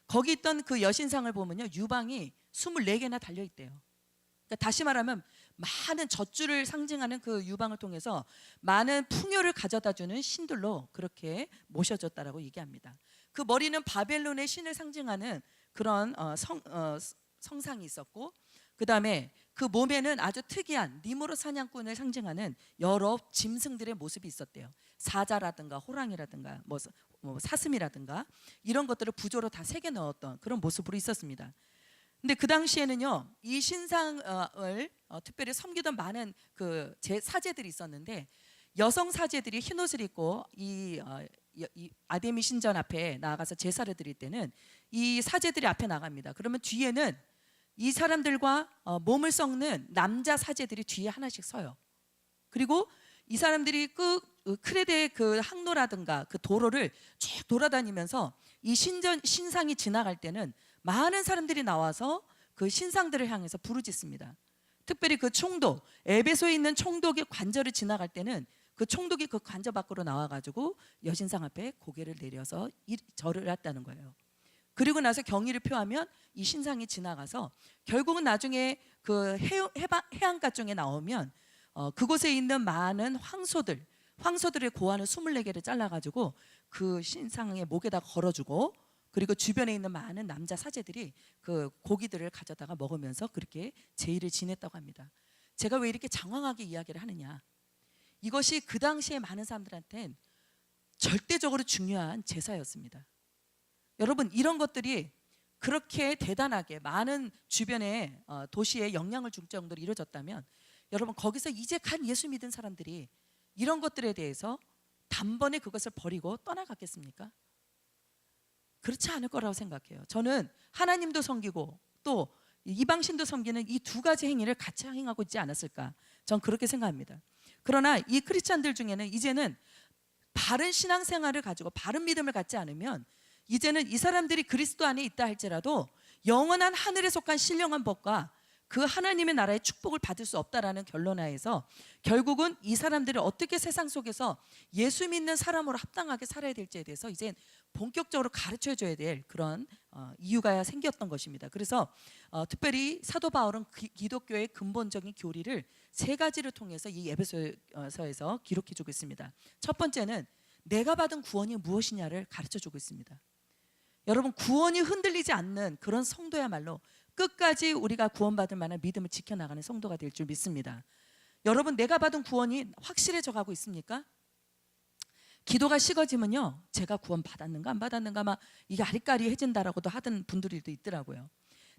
거기 있던 그 여신상을 보면요 유방이 24개나 달려있대요. 그러니까 다시 말하면 많은 젖줄을 상징하는 그 유방을 통해서 많은 풍요를 가져다주는 신들로 그렇게 모셔졌다라고 얘기합니다. 그 머리는 바벨론의 신을 상징하는 그런 성상이 있었고, 그 다음에 그 몸에는 아주 특이한 니무롯 사냥꾼을 상징하는 여러 짐승들의 모습이 있었대요. 사자라든가 호랑이라든가 뭐 사슴이라든가 이런 것들을 부조로 다 새겨 넣었던 그런 모습으로 있었습니다. 근데 그 당시에는요 이 신상을 특별히 섬기던 많은 그 사제들이 있었는데 여성 사제들이 흰 옷을 입고 이 아데미 신전 앞에 나아가서 제사를 드릴 때는 이 사제들이 앞에 나갑니다. 그러면 뒤에는 이 사람들과 몸을 썩는 남자 사제들이 뒤에 하나씩 서요. 그리고 이 사람들이 그 크레데 그 항로라든가 그 도로를 쭉 돌아다니면서 이 신상이 지나갈 때는 많은 사람들이 나와서 그 신상들을 향해서 부르짖습니다. 특별히 그 총독, 에베소에 있는 총독의 관저를 지나갈 때는 그 총독이 그 관저 밖으로 나와가지고 여신상 앞에 고개를 내려서 절을 했다는 거예요. 그리고 나서 경의를 표하면 이 신상이 지나가서 결국은 나중에 그 해안가 쪽에 나오면 그곳에 있는 많은 황소들의 고환을 24개를 잘라가지고 그 신상의 목에다 걸어주고, 그리고 주변에 있는 많은 남자 사제들이 그 고기들을 가져다가 먹으면서 그렇게 제의를 지냈다고 합니다. 제가 왜 이렇게 장황하게 이야기를 하느냐, 이것이 그 당시에 많은 사람들한테는 절대적으로 중요한 제사였습니다. 여러분, 이런 것들이 그렇게 대단하게 많은 주변의 도시에 영향을 줄 정도로 이루어졌다면, 여러분 거기서 이제 간 예수 믿은 사람들이 이런 것들에 대해서 단번에 그것을 버리고 떠나갔겠습니까? 그렇지 않을 거라고 생각해요. 저는 하나님도 섬기고 또 이방신도 섬기는 이 두 가지 행위를 같이 행하고 있지 않았을까, 전 그렇게 생각합니다. 그러나 이 크리스찬들 중에는 이제는 바른 신앙생활을 가지고 바른 믿음을 갖지 않으면 이제는 이 사람들이 그리스도 안에 있다 할지라도 영원한 하늘에 속한 신령한 법과 그 하나님의 나라의 축복을 받을 수 없다라는 결론하에서 결국은 이 사람들을 어떻게 세상 속에서 예수 믿는 사람으로 합당하게 살아야 될지에 대해서 이제 본격적으로 가르쳐줘야 될 그런 이유가 생겼던 것입니다. 그래서 특별히 사도 바울은 기독교의 근본적인 교리를 세 가지를 통해서 이 에베소서에서 기록해주고 있습니다. 첫 번째는 내가 받은 구원이 무엇이냐를 가르쳐주고 있습니다. 여러분, 구원이 흔들리지 않는 그런 성도야말로 끝까지 우리가 구원받을 만한 믿음을 지켜나가는 성도가 될 줄 믿습니다. 여러분, 내가 받은 구원이 확실해져 가고 있습니까? 기도가 식어지면요, 제가 구원 받았는가 안 받았는가 막 이게 아리까리해진다라고도 하던 분들도 있더라고요.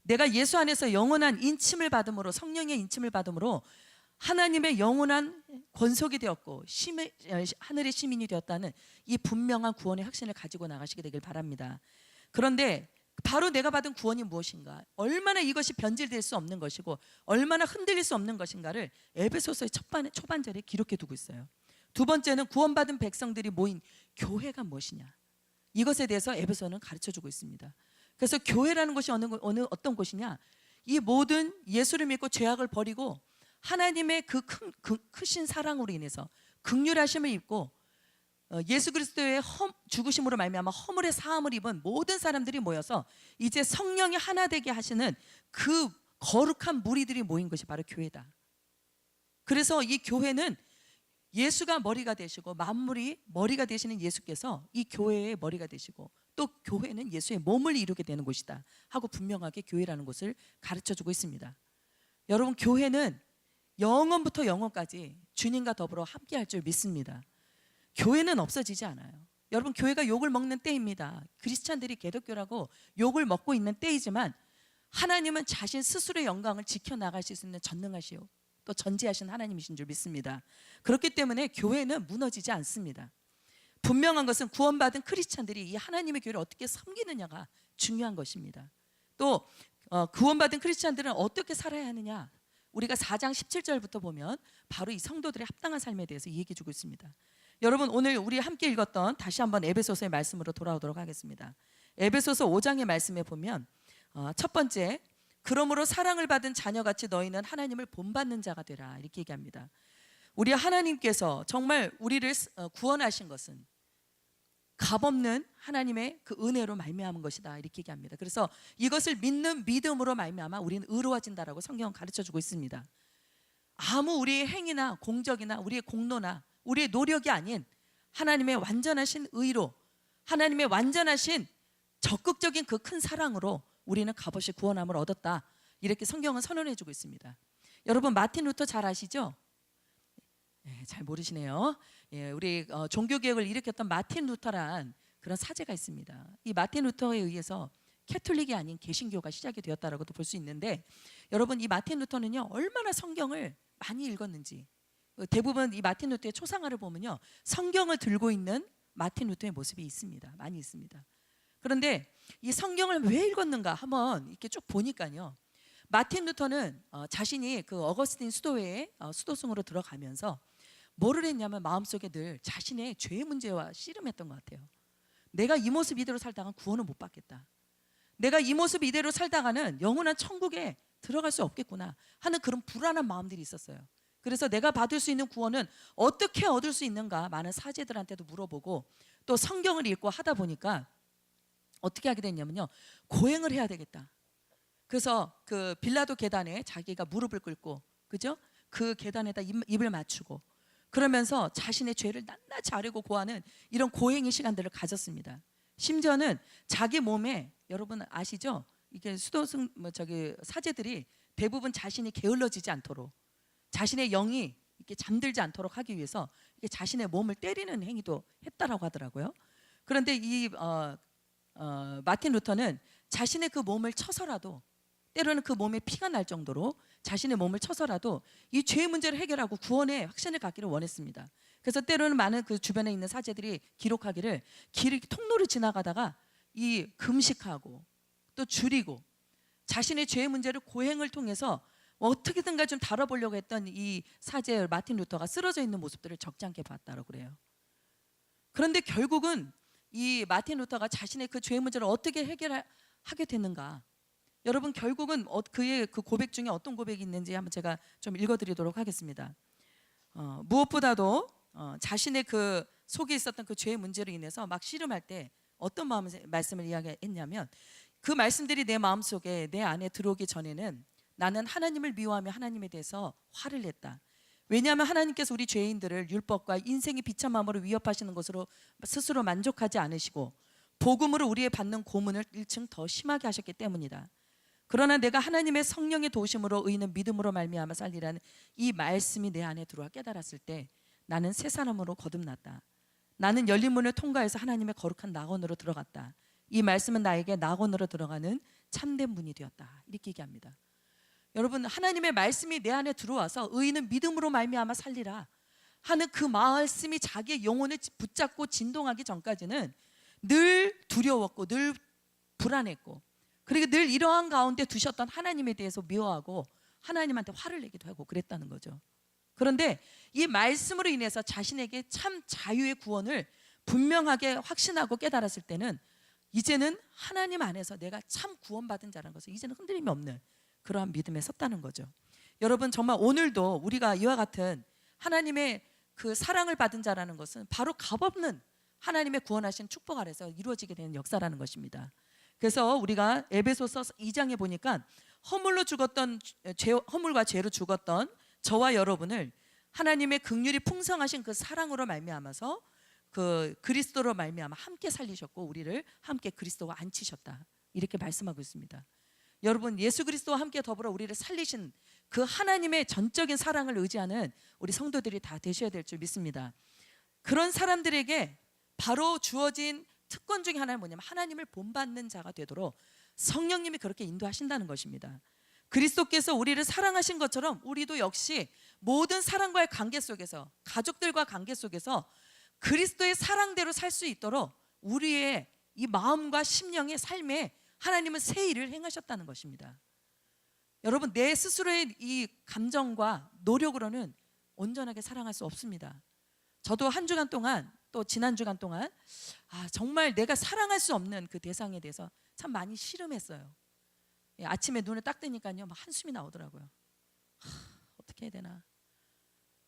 내가 예수 안에서 영원한 인침을 받음으로, 성령의 인침을 받음으로 하나님의 영원한 권속이 되었고 하늘의 시민이 되었다는 이 분명한 구원의 확신을 가지고 나가시게 되길 바랍니다. 그런데 바로 내가 받은 구원이 무엇인가, 얼마나 이것이 변질될 수 없는 것이고 얼마나 흔들릴 수 없는 것인가를 에베소서의 초반절에 기록해 두고 있어요. 두 번째는 구원받은 백성들이 모인 교회가 무엇이냐, 이것에 대해서 에베소는 가르쳐주고 있습니다. 그래서 교회라는 것이 어떤 곳이냐, 이 모든 예수를 믿고 죄악을 버리고 하나님의 그 크신 사랑으로 인해서 긍휼하심을 입고 예수 그리스도의 죽으심으로 말미암아 허물의 사함을 입은 모든 사람들이 모여서 이제 성령이 하나 되게 하시는 그 거룩한 무리들이 모인 것이 바로 교회다. 그래서 이 교회는 예수가 머리가 되시고 만물이 머리가 되시는 예수께서 이 교회의 머리가 되시고 또 교회는 예수의 몸을 이루게 되는 곳이다 하고 분명하게 교회라는 것을 가르쳐주고 있습니다. 여러분, 교회는 영원부터 영원까지 주님과 더불어 함께할 줄 믿습니다. 교회는 없어지지 않아요. 여러분, 교회가 욕을 먹는 때입니다. 크리스찬들이 개독교라고 욕을 먹고 있는 때이지만 하나님은 자신 스스로의 영광을 지켜나가실 수 있는 전능하시오 또 전지하신 하나님이신 줄 믿습니다. 그렇기 때문에 교회는 무너지지 않습니다. 분명한 것은 구원받은 크리스찬들이 이 하나님의 교회를 어떻게 섬기느냐가 중요한 것입니다. 또 구원받은 크리스찬들은 어떻게 살아야 하느냐, 우리가 4장 17절부터 보면 바로 이 성도들의 합당한 삶에 대해서 얘기해 주고 있습니다. 여러분, 오늘 우리 함께 읽었던 다시 한번 에베소서의 말씀으로 돌아오도록 하겠습니다. 에베소서 5장의 말씀에 보면 첫 번째, 그러므로 사랑을 받은 자녀같이 너희는 하나님을 본받는 자가 되라, 이렇게 얘기합니다. 우리 하나님께서 정말 우리를 구원하신 것은 값없는 하나님의 그 은혜로 말미암은 것이다, 이렇게 얘기합니다. 그래서 이것을 믿는 믿음으로 말미암아 우리는 의로워진다라고 성경은 가르쳐주고 있습니다. 아무 우리의 행위나 공적이나 우리의 공로나 우리의 노력이 아닌 하나님의 완전하신 의로, 하나님의 완전하신 적극적인 그 큰 사랑으로 우리는 값없이 구원함을 얻었다, 이렇게 성경은 선언해주고 있습니다. 여러분, 마틴 루터 잘 아시죠? 잘 모르시네요. 우리 종교개혁을 일으켰던 마틴 루터란 그런 사제가 있습니다. 이 마틴 루터에 의해서 캐톨릭이 아닌 개신교가 시작이 되었다라고도 볼 수 있는데, 여러분, 이 마틴 루터는요 얼마나 성경을 많이 읽었는지, 대부분 이 마틴 루터의 초상화를 보면요 성경을 들고 있는 마틴 루터의 모습이 있습니다. 많이 있습니다. 그런데 이 성경을 왜 읽었는가 한번 이렇게 쭉 보니까요, 마틴 루터는 자신이 그 어거스틴 수도회에 수도승으로 들어가면서 뭐를 했냐면 마음속에 늘 자신의 죄의 문제와 씨름했던 것 같아요. 내가 이 모습 이대로 살다가 구원을 못 받겠다. 내가 이 모습 이대로 살다가는 영원한 천국에 들어갈 수 없겠구나 하는 그런 불안한 마음들이 있었어요. 그래서 내가 받을 수 있는 구원은 어떻게 얻을 수 있는가 많은 사제들한테도 물어보고 또 성경을 읽고 하다 보니까 어떻게 하게 됐냐면요, 고행을 해야 되겠다. 그래서 그 빌라도 계단에 자기가 무릎을 꿇고, 그죠? 그 계단에다 입을 맞추고 그러면서 자신의 죄를 낱낱이 아뢰고 고하는 이런 고행의 시간들을 가졌습니다. 심지어는 자기 몸에, 여러분 아시죠? 이게 수도승 사제들이 대부분 자신이 게을러지지 않도록, 자신의 영이 이렇게 잠들지 않도록 하기 위해서 이게 자신의 몸을 때리는 행위도 했다라고 하더라고요. 그런데 이 마틴 루터는 자신의 그 몸을 쳐서라도, 때로는 그 몸에 피가 날 정도로 자신의 몸을 쳐서라도 이 죄의 문제를 해결하고 구원의 확신을 갖기를 원했습니다. 그래서 때로는 많은 그 주변에 있는 사제들이 기록하기를 길 통로를 지나가다가 이 금식하고 또 줄이고 자신의 죄의 문제를 고행을 통해서 어떻게든가 좀 다뤄보려고 했던 이 사제 마틴 루터가 쓰러져 있는 모습들을 적지 않게 봤다고 그래요. 그런데 결국은 이 마틴 루터가 자신의 그 죄의 문제를 어떻게 해결하게 됐는가? 여러분, 결국은 그의 그 고백 중에 어떤 고백이 있는지 한번 제가 좀 읽어드리도록 하겠습니다. 무엇보다도 자신의 그 속에 있었던 그 죄의 문제로 인해서 막 씨름할 때 어떤 말씀을 이야기했냐면, 그 말씀들이 내 마음속에, 내 안에 들어오기 전에는 나는 하나님을 미워하며 하나님에 대해서 화를 냈다. 왜냐하면 하나님께서 우리 죄인들을 율법과 인생의 비참함으로 위협하시는 것으로 스스로 만족하지 않으시고 복음으로 우리의 받는 고문을 1층 더 심하게 하셨기 때문이다. 그러나 내가 하나님의 성령의 도우심으로 의인은 믿음으로 말미암아 살리라는 이 말씀이 내 안에 들어와 깨달았을 때 나는 새 사람으로 거듭났다. 나는 열린 문을 통과해서 하나님의 거룩한 낙원으로 들어갔다. 이 말씀은 나에게 낙원으로 들어가는 참된 문이 되었다. 이렇게 얘기합니다. 여러분, 하나님의 말씀이 내 안에 들어와서 의인은 믿음으로 말미암아 살리라 하는 그 말씀이 자기의 영혼을 붙잡고 진동하기 전까지는 늘 두려웠고 늘 불안했고, 그리고 늘 이러한 가운데 두셨던 하나님에 대해서 미워하고 하나님한테 화를 내기도 하고 그랬다는 거죠. 그런데 이 말씀으로 인해서 자신에게 참 자유의 구원을 분명하게 확신하고 깨달았을 때는 이제는 하나님 안에서 내가 참 구원받은 자라는 것을 이제는 흔들림이 없는 그러한 믿음에 섰다는 거죠. 여러분, 정말 오늘도 우리가 이와 같은 하나님의 그 사랑을 받은 자라는 것은 바로 값없는 하나님의 구원하신 축복 아래서 이루어지게 되는 역사라는 것입니다. 그래서 우리가 에베소서 2장에 보니까 허물과 죄로 죽었던 저와 여러분을 하나님의 긍휼이 풍성하신 그 사랑으로 말미암아서 그 그리스도로 말미암아 함께 살리셨고 우리를 함께 그리스도와 앉히셨다. 이렇게 말씀하고 있습니다. 여러분, 예수 그리스도와 함께 더불어 우리를 살리신 그 하나님의 전적인 사랑을 의지하는 우리 성도들이 다 되셔야 될 줄 믿습니다. 그런 사람들에게 바로 주어진 특권 중에 하나는 뭐냐면 하나님을 본받는 자가 되도록 성령님이 그렇게 인도하신다는 것입니다. 그리스도께서 우리를 사랑하신 것처럼 우리도 역시 모든 사랑과의 관계 속에서, 가족들과 관계 속에서 그리스도의 사랑대로 살 수 있도록 우리의 이 마음과 심령의 삶에 하나님은 새 일을 행하셨다는 것입니다. 여러분, 내 스스로의 이 감정과 노력으로는 온전하게 사랑할 수 없습니다. 저도 한 주간 동안, 또 지난 주간 동안 정말 내가 사랑할 수 없는 그 대상에 대해서 참 많이 씨름했어요. 아침에 눈을 딱 뜨니까요, 막 한숨이 나오더라고요. 어떻게 해야 되나?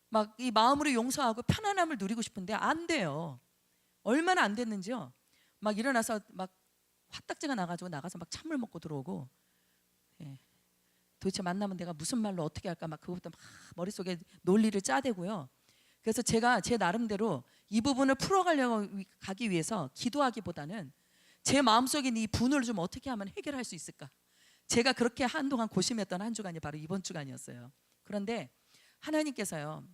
막 이 마음으로 용서하고 편안함을 누리고 싶은데 안 돼요. 얼마나 안 됐는지요. 막 일어나서 막 화딱지가 나가지고 나가서 막 찬물 먹고 들어오고, 도대체 만나면 내가 무슨 말로 어떻게 할까 막 그것부터 막 머릿속에 논리를 짜대고요. 그래서 제가 제 나름대로 이 부분을 풀어가려고 가기 위해서 기도하기보다는 제 마음속에 이 분을 좀 어떻게 하면 해결할 수 있을까, 제가 그렇게 한동안 고심했던 한 주간이 바로 이번 주간이었어요. 그런데 하나님께서요,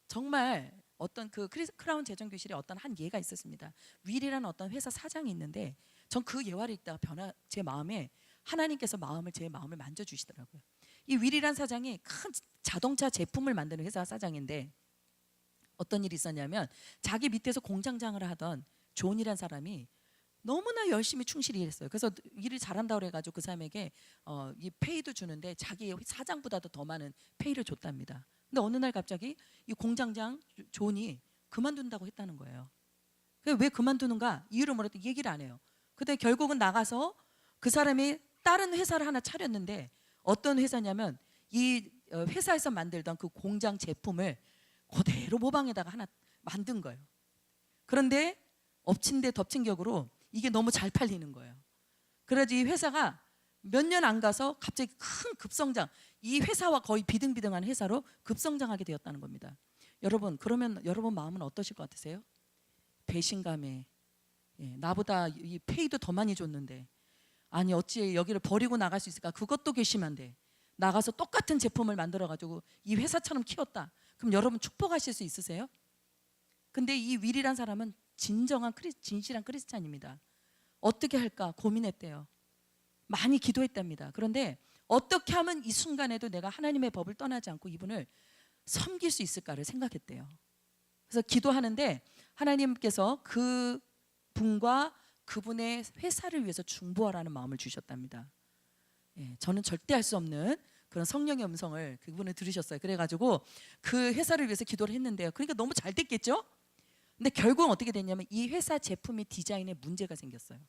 정말 어떤 그 크라운 재정교실에 어떤 한 예가 있었습니다. 윌이라는 어떤 회사 사장이 있는데 전 그 예화를 읽다가 제 마음에 하나님께서 제 마음을 만져주시더라고요. 이 윌이라는 사장이 큰 자동차 제품을 만드는 회사 사장인데 어떤 일이 있었냐면 자기 밑에서 공장장을 하던 존이라는 사람이 너무나 열심히 충실히 일했어요. 그래서 일을 잘한다고 그래가지고 그 사람에게 이 페이도 주는데 자기 사장보다도 더 많은 페이를 줬답니다. 근데 어느 날 갑자기 이 공장장 존이 그만둔다고 했다는 거예요. 왜 그만두는가? 이유를 뭐라도 얘기를 안 해요. 근데 결국은 나가서 그 사람이 다른 회사를 하나 차렸는데, 어떤 회사냐면 이 회사에서 만들던 그 공장 제품을 그대로 모방에다가 하나 만든 거예요. 그런데 엎친 데 덮친 격으로 이게 너무 잘 팔리는 거예요. 그래서 이 회사가 몇 년 안 가서 갑자기 큰 급성장, 이 회사와 거의 비등비등한 회사로 급성장하게 되었다는 겁니다. 여러분, 그러면 여러분 마음은 어떠실 것 같으세요? 배신감에, 나보다 이 페이도 더 많이 줬는데, 아니 어찌 여기를 버리고 나갈 수 있을까? 그것도 괘씸한데 나가서 똑같은 제품을 만들어 가지고 이 회사처럼 키웠다. 그럼 여러분 축복하실 수 있으세요? 근데 이 윌이란 사람은 진정한 진실한 크리스찬입니다. 어떻게 할까 고민했대요. 많이 기도했답니다. 그런데 어떻게 하면 이 순간에도 내가 하나님의 법을 떠나지 않고 이분을 섬길 수 있을까를 생각했대요. 그래서 기도하는데 하나님께서 그 분과 그분의 회사를 위해서 중보하라는 마음을 주셨답니다. 저는 절대 할 수 없는 그런 성령의 음성을 그분을 들으셨어요. 그래가지고 그 회사를 위해서 기도를 했는데요. 그러니까 너무 잘 됐겠죠? 근데 결국은 어떻게 됐냐면 이 회사 제품의 디자인에 문제가 생겼어요.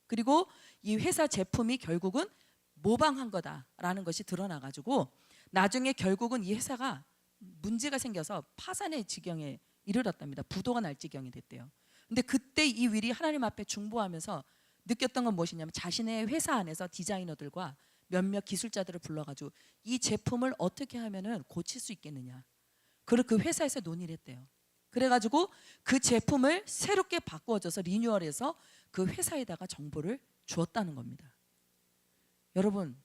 그리고 이 회사 제품이 결국은 모방한 거다라는 것이 드러나가지고 나중에 결국은 이 회사가 문제가 생겨서 파산의 지경에 이르렀답니다. 부도가 날 지경이 됐대요. 근데 그때 이 윌이 하나님 앞에 중보하면서 느꼈던 건 무엇이냐면 자신의 회사 안에서 디자이너들과 몇몇 기술자들을 불러가지고 이 제품을 어떻게 하면은 고칠 수 있겠느냐. 그리고 그 회사에서 논의를 했대요. 그래가지고 그 제품을 새롭게 바꾸어져서 리뉴얼해서 그 회사에다가 정보를 주었다는 겁니다. 여러분,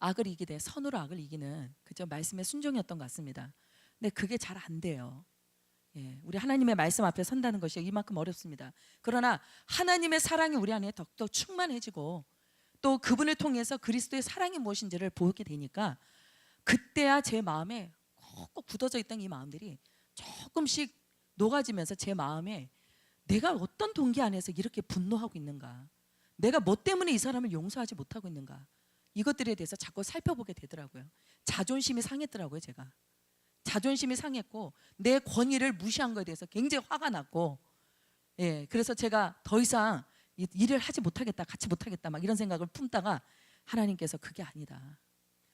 악을 이기되 선으로 악을 이기는 그저 말씀의 순종이었던 것 같습니다. 근데 그게 잘 안 돼요. 우리 하나님의 말씀 앞에 선다는 것이 이만큼 어렵습니다. 그러나 하나님의 사랑이 우리 안에 더욱더 충만해지고 또 그분을 통해서 그리스도의 사랑이 무엇인지를 보게 되니까 그때야 제 마음에 꼭 굳어져 있던 이 마음들이 조금씩 녹아지면서 제 마음에 내가 어떤 동기 안에서 이렇게 분노하고 있는가, 내가 뭐 때문에 이 사람을 용서하지 못하고 있는가, 이것들에 대해서 자꾸 살펴보게 되더라고요. 자존심이 상했더라고요. 제가 자존심이 상했고 내 권위를 무시한 것에 대해서 굉장히 화가 났고, 그래서 제가 더 이상 일을 하지 못하겠다, 같이 못하겠다 막 이런 생각을 품다가 하나님께서 그게 아니다,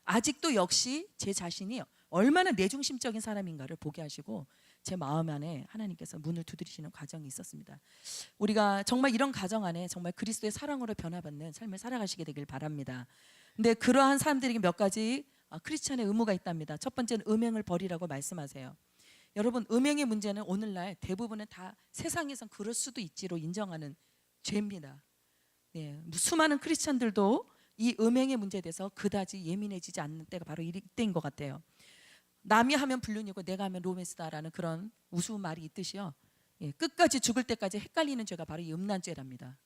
아직도 역시 제 자신이 얼마나 내중심적인 사람인가를 보게 하시고 제 마음 안에 하나님께서 문을 두드리시는 과정이 있었습니다. 우리가 정말 이런 가정 안에 정말 그리스도의 사랑으로 변화받는 삶을 살아가시게 되길 바랍니다. 근데 그러한 사람들에게 몇 가지 크리스찬의 의무가 있답니다. 첫 번째는 음행을 버리라고 말씀하세요. 여러분, 음행의 문제는 오늘날 대부분은 다 세상에선 그럴 수도 있지로 인정하는 죄입니다. 수많은 크리스찬들도 이 음행의 문제에 대해서 그다지 예민해지지 않는 때가 바로 이때인 것 같아요. 남이 하면 불륜이고 내가 하면 로맨스다라는 그런 우스운 말이 있듯이요. 끝까지 죽을 때까지 헷갈리는 죄가 바로 이 음란죄랍니다.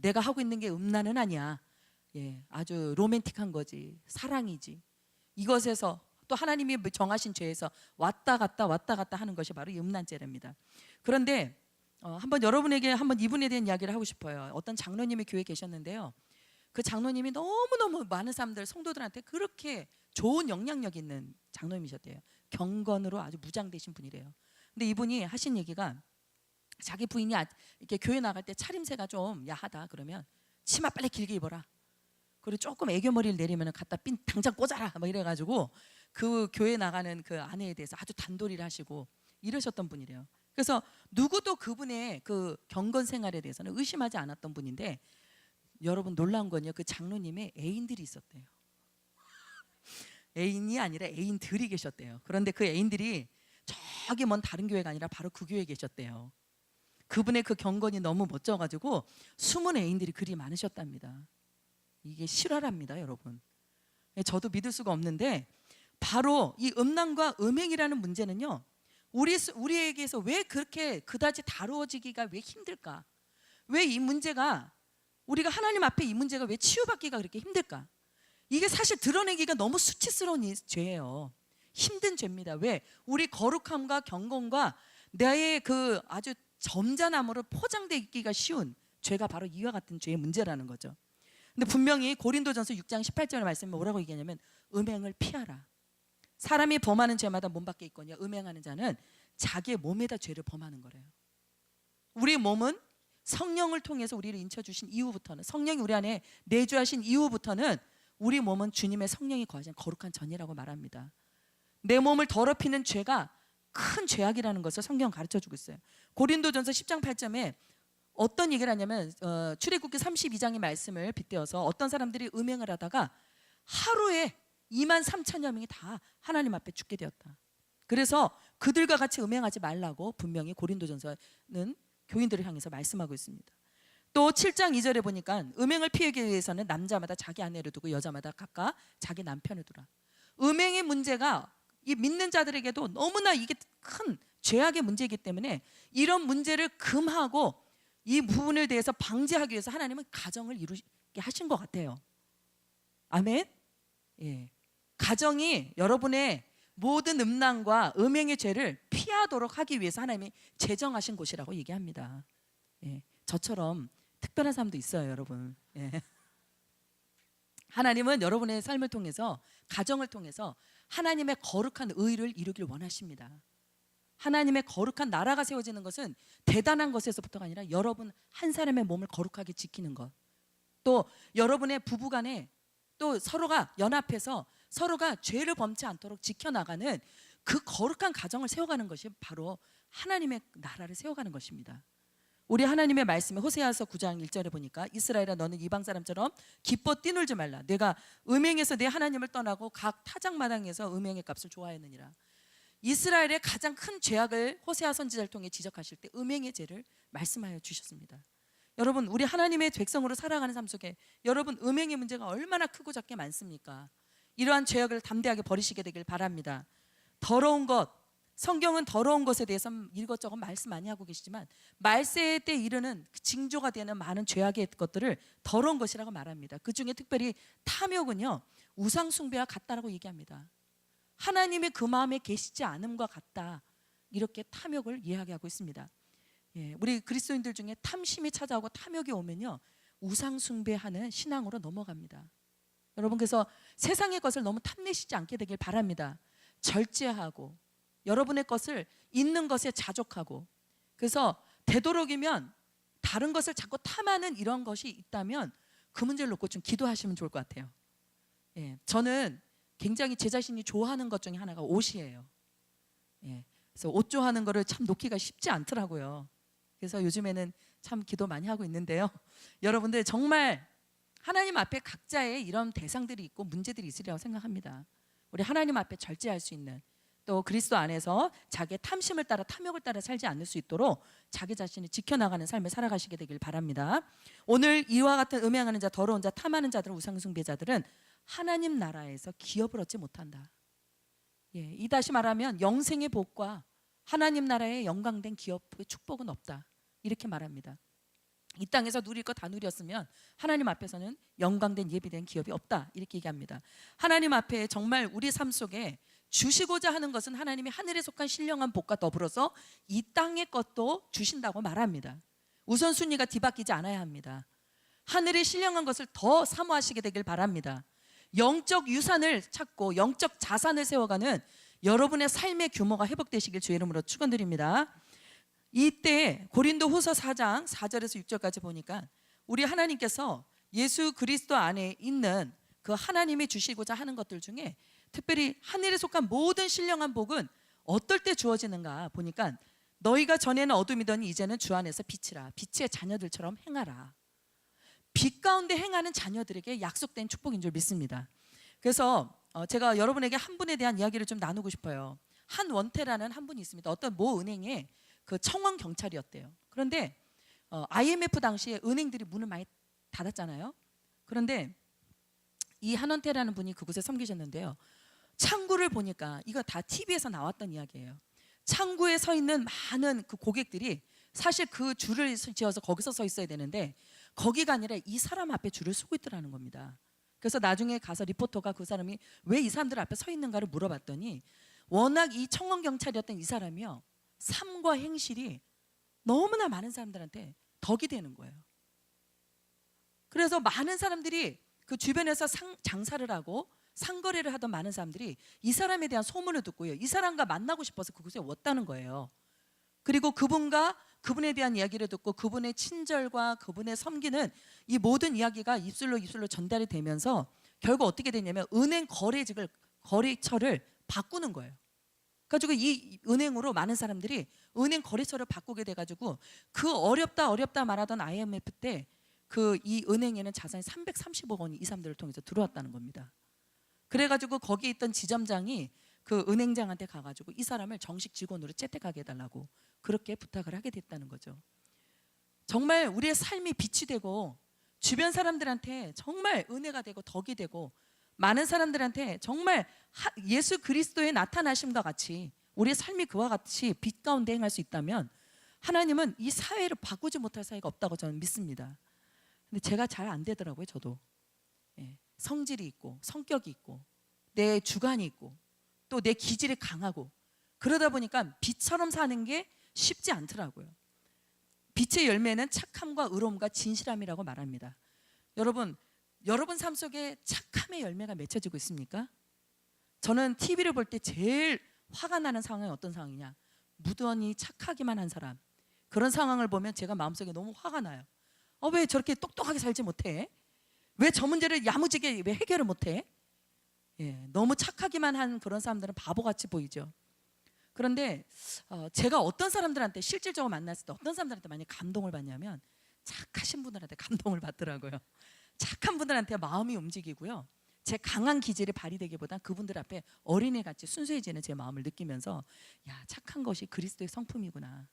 내가 하고 있는 게 음란은 아니야. 아주 로맨틱한 거지, 사랑이지. 이것에서 또 하나님이 정하신 죄에서 왔다 갔다 하는 것이 바로 이 음란죄랍니다. 그런데 한번 여러분에게 한번 이분에 대한 이야기를 하고 싶어요. 어떤 장로님이 교회에 계셨는데요. 그 장로님이 너무너무 많은 사람들, 성도들한테 그렇게 좋은 영향력 있는 장로님이셨대요. 경건으로 아주 무장되신 분이래요. 근데 이분이 하신 얘기가, 자기 부인이 이렇게 교회 나갈 때 차림새가 좀 야하다 그러면 치마 빨리 길게 입어라, 그리고 조금 애교 머리를 내리면 갖다 핀 당장 꽂아라 막 이래가지고 그 교회 나가는 그 아내에 대해서 아주 단도리를 하시고 이러셨던 분이래요. 그래서 누구도 그분의 그 경건 생활에 대해서는 의심하지 않았던 분인데, 여러분 놀라운 건요, 그 장로님의 애인들이 있었대요. 애인이 아니라 애인들이 계셨대요. 그런데 그 애인들이 저기 먼 다른 교회가 아니라 바로 그 교회에 계셨대요. 그분의 그 경건이 너무 멋져가지고 숨은 애인들이 그리 많으셨답니다. 이게 실화랍니다, 여러분. 저도 믿을 수가 없는데 바로 이 음란과 음행이라는 문제는요, 우리에게서 왜 그렇게 그다지 다루어지기가 왜 힘들까? 왜 이 문제가, 우리가 하나님 앞에 이 문제가 왜 치유받기가 그렇게 힘들까? 이게 사실 드러내기가 너무 수치스러운 죄예요. 힘든 죄입니다. 왜? 우리 거룩함과 경건과 나의 그 아주 점잖함으로 포장되기가 쉬운 죄가 바로 이와 같은 죄의 문제라는 거죠. 근데 분명히 고린도전서 6장 18절의 말씀에 뭐라고 얘기하냐면 음행을 피하라. 사람이 범하는 죄마다 몸 밖에 있거니와 음행하는 자는 자기의 몸에다 죄를 범하는 거래요. 우리 몸은 성령을 통해서 우리를 인쳐주신 이후부터는, 성령이 우리 안에 내주하신 이후부터는 우리 몸은 주님의 성령이 거하신 거룩한 전이라고 말합니다. 내 몸을 더럽히는 죄가 큰 죄악이라는 것을 성경은 가르쳐주고 있어요. 고린도전서 10장 8절에 어떤 얘기를 하냐면 출애굽기 32장의 말씀을 빗대어서 어떤 사람들이 음행을 하다가 하루에 2만 3천여 명이 다 하나님 앞에 죽게 되었다. 그래서 그들과 같이 음행하지 말라고 분명히 고린도전서는 교인들을 향해서 말씀하고 있습니다. 또 7장 2절에 보니까 음행을 피하기 위해서는 남자마다 자기 아내를 두고 여자마다 각각 자기 남편을 두라. 음행의 문제가 이 믿는 자들에게도 너무나 이게 큰 죄악의 문제이기 때문에 이런 문제를 금하고 이 부분을 대해서 방지하기 위해서 하나님은 가정을 이루게 하신 것 같아요. 아멘. 예. 가정이 여러분의 모든 음란과 음행의 죄를 피하도록 하기 위해서 하나님이 제정하신 곳이라고 얘기합니다. 예. 저처럼 특별한 사람도 있어요, 여러분. 예. 하나님은 여러분의 삶을 통해서, 가정을 통해서 하나님의 거룩한 의를 이루길 원하십니다. 하나님의 거룩한 나라가 세워지는 것은 대단한 것에서부터가 아니라 여러분 한 사람의 몸을 거룩하게 지키는 것, 또 여러분의 부부간에 또 서로가 연합해서 서로가 죄를 범치 않도록 지켜나가는 그 거룩한 가정을 세워가는 것이 바로 하나님의 나라를 세워가는 것입니다. 우리 하나님의 말씀에 호세아서 9장 1절에 보니까 이스라엘아 너는 이방 사람처럼 기뻐 뛰놀지 말라. 내가 음행에서 내 하나님을 떠나고 각 타작마당에서 음행의 값을 좋아했느니라. 이스라엘의 가장 큰 죄악을 호세아 선지자를 통해 지적하실 때 음행의 죄를 말씀하여 주셨습니다. 여러분, 우리 하나님의 백성으로 살아가는 삶 속에 여러분 음행의 문제가 얼마나 크고 작게 많습니까? 이러한 죄악을 담대하게 버리시게 되길 바랍니다. 더러운 것, 성경은 더러운 것에 대해서 이것저것 말씀 많이 하고 계시지만 말세 때 이르는 징조가 되는 많은 죄악의 것들을 더러운 것이라고 말합니다. 그 중에 특별히 탐욕은요, 우상 숭배와 같다라고 얘기합니다. 하나님의 그 마음에 계시지 않음과 같다, 이렇게 탐욕을 이야기하고 있습니다. 예, 우리 그리스도인들 중에 탐심이 찾아오고 탐욕이 오면요, 우상 숭배하는 신앙으로 넘어갑니다. 여러분, 그래서 세상의 것을 너무 탐내시지 않게 되길 바랍니다. 절제하고 여러분의 것을 있는 것에 자족하고, 그래서 되도록이면 다른 것을 자꾸 탐하는 이런 것이 있다면 그 문제를 놓고 좀 기도하시면 좋을 것 같아요. 예, 저는 굉장히 제 자신이 좋아하는 것 중에 하나가 옷이에요. 예, 그래서 옷 좋아하는 거를 참 놓기가 쉽지 않더라고요. 그래서 요즘에는 참 기도 많이 하고 있는데요. 여러분들 정말 하나님 앞에 각자의 이런 대상들이 있고 문제들이 있으리라고 생각합니다. 우리 하나님 앞에 절제할 수 있는, 또 그리스도 안에서 자기의 탐심을 따라 탐욕을 따라 살지 않을 수 있도록 자기 자신을 지켜나가는 삶을 살아가시게 되길 바랍니다. 오늘 이와 같은 음행하는 자, 더러운 자, 탐하는 자들, 우상숭배자들은 하나님 나라에서 기업을 얻지 못한다. 예, 이 다시 말하면 영생의 복과 하나님 나라의 영광된 기업의 축복은 없다, 이렇게 말합니다. 이 땅에서 누릴 거 다 누렸으면 하나님 앞에서는 영광된 예비된 기업이 없다, 이렇게 얘기합니다. 하나님 앞에 정말 우리 삶 속에 주시고자 하는 것은 하나님이 하늘에 속한 신령한 복과 더불어서 이 땅의 것도 주신다고 말합니다. 우선순위가 뒤바뀌지 않아야 합니다. 하늘의 신령한 것을 더 사모하시게 되길 바랍니다. 영적 유산을 찾고 영적 자산을 세워가는 여러분의 삶의 규모가 회복되시길 주의 이름으로 축원드립니다. 이때 고린도후서 4장 4절에서 6절까지 보니까 우리 하나님께서 예수 그리스도 안에 있는 그 하나님이 주시고자 하는 것들 중에 특별히 하늘에 속한 모든 신령한 복은 어떨 때 주어지는가 보니까 너희가 전에는 어둠이더니 이제는 주 안에서 빛이라, 빛의 자녀들처럼 행하라. 빛 가운데 행하는 자녀들에게 약속된 축복인 줄 믿습니다. 그래서 제가 여러분에게 한 분에 대한 이야기를 좀 나누고 싶어요. 한원태라는 한 분이 있습니다. 어떤 모 은행의 그 청원 경찰이었대요. 그런데 IMF 당시에 은행들이 문을 많이 닫았잖아요. 그런데 이 한원태라는 분이 그곳에 섬기셨는데요. 창구를 보니까, 이거 다 TV에서 나왔던 이야기예요. 창구에 서 있는 많은 그 고객들이 사실 그 줄을 지어서 거기서 서 있어야 되는데 거기가 아니라 이 사람 앞에 줄을 서고 있더라는 겁니다. 그래서 나중에 가서 리포터가 그 사람이 왜 이 사람들 앞에 서 있는가를 물어봤더니 워낙 이 청원 경찰이었던 이 사람이요, 삶과 행실이 너무나 많은 사람들한테 덕이 되는 거예요. 그래서 많은 사람들이 그 주변에서 장사를 하고 상거래를 하던 많은 사람들이 이 사람에 대한 소문을 듣고요, 이 사람과 만나고 싶어서 그곳에 왔다는 거예요. 그리고 그분과 그분에 대한 이야기를 듣고 그분의 친절과 그분의 섬기는 이 모든 이야기가 입술로 전달이 되면서 결국 어떻게 되냐면 은행 거래처를 바꾸는 거예요. 가지고 이 은행으로 많은 사람들이 은행 거래처를 바꾸게 돼가지고 그 어렵다 말하던 IMF 때 그 이 은행에는 자산이 330억 원이 이 사람들을 통해서 들어왔다는 겁니다. 그래가지고 거기에 있던 지점장이 그 은행장한테 가가지고 이 사람을 정식 직원으로 채택하게 해달라고 그렇게 부탁을 하게 됐다는 거죠. 정말 우리의 삶이 빛이 되고 주변 사람들한테 정말 은혜가 되고 덕이 되고 많은 사람들한테 정말 예수 그리스도의 나타나심과 같이 우리의 삶이 그와 같이 빛 가운데 행할 수 있다면 하나님은 이 사회를 바꾸지 못할 사회가 없다고 저는 믿습니다. 근데 제가 잘 안 되더라고요. 저도 성질이 있고 성격이 있고 내 주관이 있고 또 내 기질이 강하고 그러다 보니까 빛처럼 사는 게 쉽지 않더라고요. 빛의 열매는 착함과 의로움과 진실함이라고 말합니다. 여러분 삶 속에 착함의 열매가 맺혀지고 있습니까? 저는 TV를 볼 때 제일 화가 나는 상황이 어떤 상황이냐, 무던히 착하기만 한 사람, 그런 상황을 보면 제가 마음속에 너무 화가 나요. 왜 저렇게 똑똑하게 살지 못해? 왜 저 문제를 야무지게 왜 해결을 못해? 너무 착하기만 한 그런 사람들은 바보같이 보이죠. 그런데 제가 어떤 사람들한테 실질적으로 만났을 때 어떤 사람들한테 많이 감동을 받냐면 착하신 분들한테 감동을 받더라고요. 착한 분들한테 마음이 움직이고요, 제 강한 기질이 발휘되기보단 그분들 앞에 어린애같이 순수해지는 제 마음을 느끼면서 야, 착한 것이 그리스도의 성품이구나,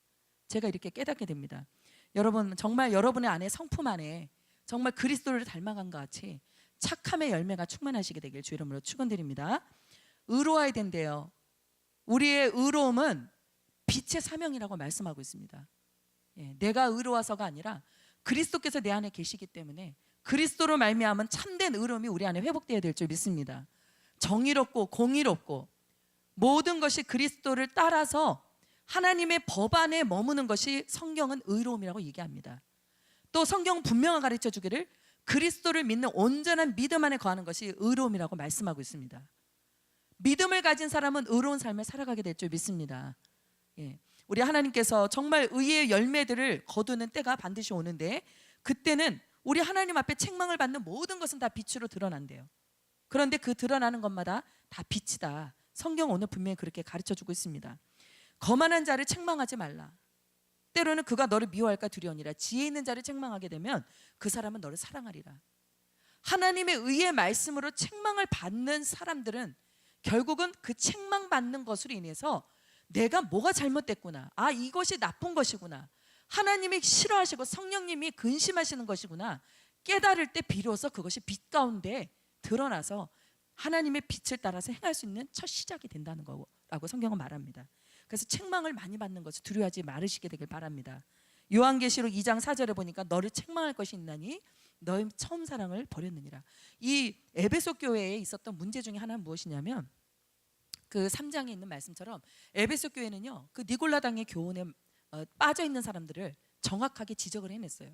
제가 이렇게 깨닫게 됩니다. 여러분 정말 여러분의 안에 성품 안에 정말 그리스도를 닮아간 것 같이 착함의 열매가 충만하시게 되길 주 이름으로 축원드립니다. 의로워야 된대요. 우리의 의로움은 빛의 사명이라고 말씀하고 있습니다. 내가 의로워서가 아니라 그리스도께서 내 안에 계시기 때문에 그리스도로 말미암은 참된 의로움이 우리 안에 회복되어야 될 줄 믿습니다. 정의롭고 공의롭고 모든 것이 그리스도를 따라서 하나님의 법 안에 머무는 것이 성경은 의로움이라고 얘기합니다. 또 성경은 분명히 가르쳐 주기를 그리스도를 믿는 온전한 믿음 안에 거하는 것이 의로움이라고 말씀하고 있습니다. 믿음을 가진 사람은 의로운 삶을 살아가게 될 줄 믿습니다. 우리 하나님께서 정말 의의 열매들을 거두는 때가 반드시 오는데 그때는 우리 하나님 앞에 책망을 받는 모든 것은 다 빛으로 드러난대요. 그런데 그 드러나는 것마다 다 빛이다. 성경 오늘 분명히 그렇게 가르쳐주고 있습니다. 거만한 자를 책망하지 말라. 때로는 그가 너를 미워할까 두려우니라. 지혜 있는 자를 책망하게 되면 그 사람은 너를 사랑하리라. 하나님의 의의 말씀으로 책망을 받는 사람들은 결국은 그 책망받는 것으로 인해서 내가 뭐가 잘못됐구나, 이것이 나쁜 것이구나, 하나님이 싫어하시고 성령님이 근심하시는 것이구나 깨달을 때 비로소 그것이 빛 가운데 드러나서 하나님의 빛을 따라서 행할 수 있는 첫 시작이 된다는 거라고 성경은 말합니다. 그래서 책망을 많이 받는 것을 두려워하지 말으시게 되길 바랍니다. 요한계시록 2장 4절에 보니까 너를 책망할 것이 있나니 너의 처음 사랑을 버렸느니라. 이 에베소 교회에 있었던 문제 중에 하나는 무엇이냐면 그 3장에 있는 말씀처럼 에베소 교회는요, 그 니골라당의 교훈에 빠져 있는 사람들을 정확하게 지적을 해냈어요.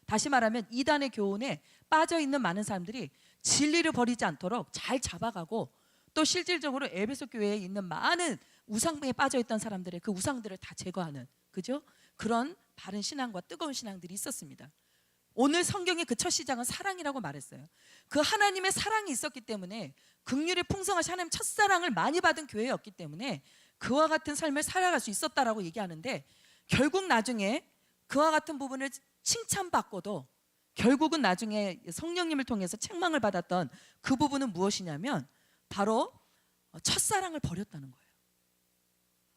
다시 말하면 이단의 교훈에 빠져 있는 많은 사람들이 진리를 버리지 않도록 잘 잡아가고 또 실질적으로 에베소 교회에 있는 많은 우상에 빠져 있던 사람들의 그 우상들을 다 제거하는, 그죠? 그런 바른 신앙과 뜨거운 신앙들이 있었습니다. 오늘 성경의 그 첫 시작은 사랑이라고 말했어요. 그 하나님의 사랑이 있었기 때문에 긍휼이 풍성하신 하나님 첫사랑을 많이 받은 교회였기 때문에 그와 같은 삶을 살아갈 수 있었다라고 얘기하는데 결국 나중에 그와 같은 부분을 칭찬받고도 결국은 나중에 성령님을 통해서 책망을 받았던 그 부분은 무엇이냐면 바로 첫사랑을 버렸다는 거예요.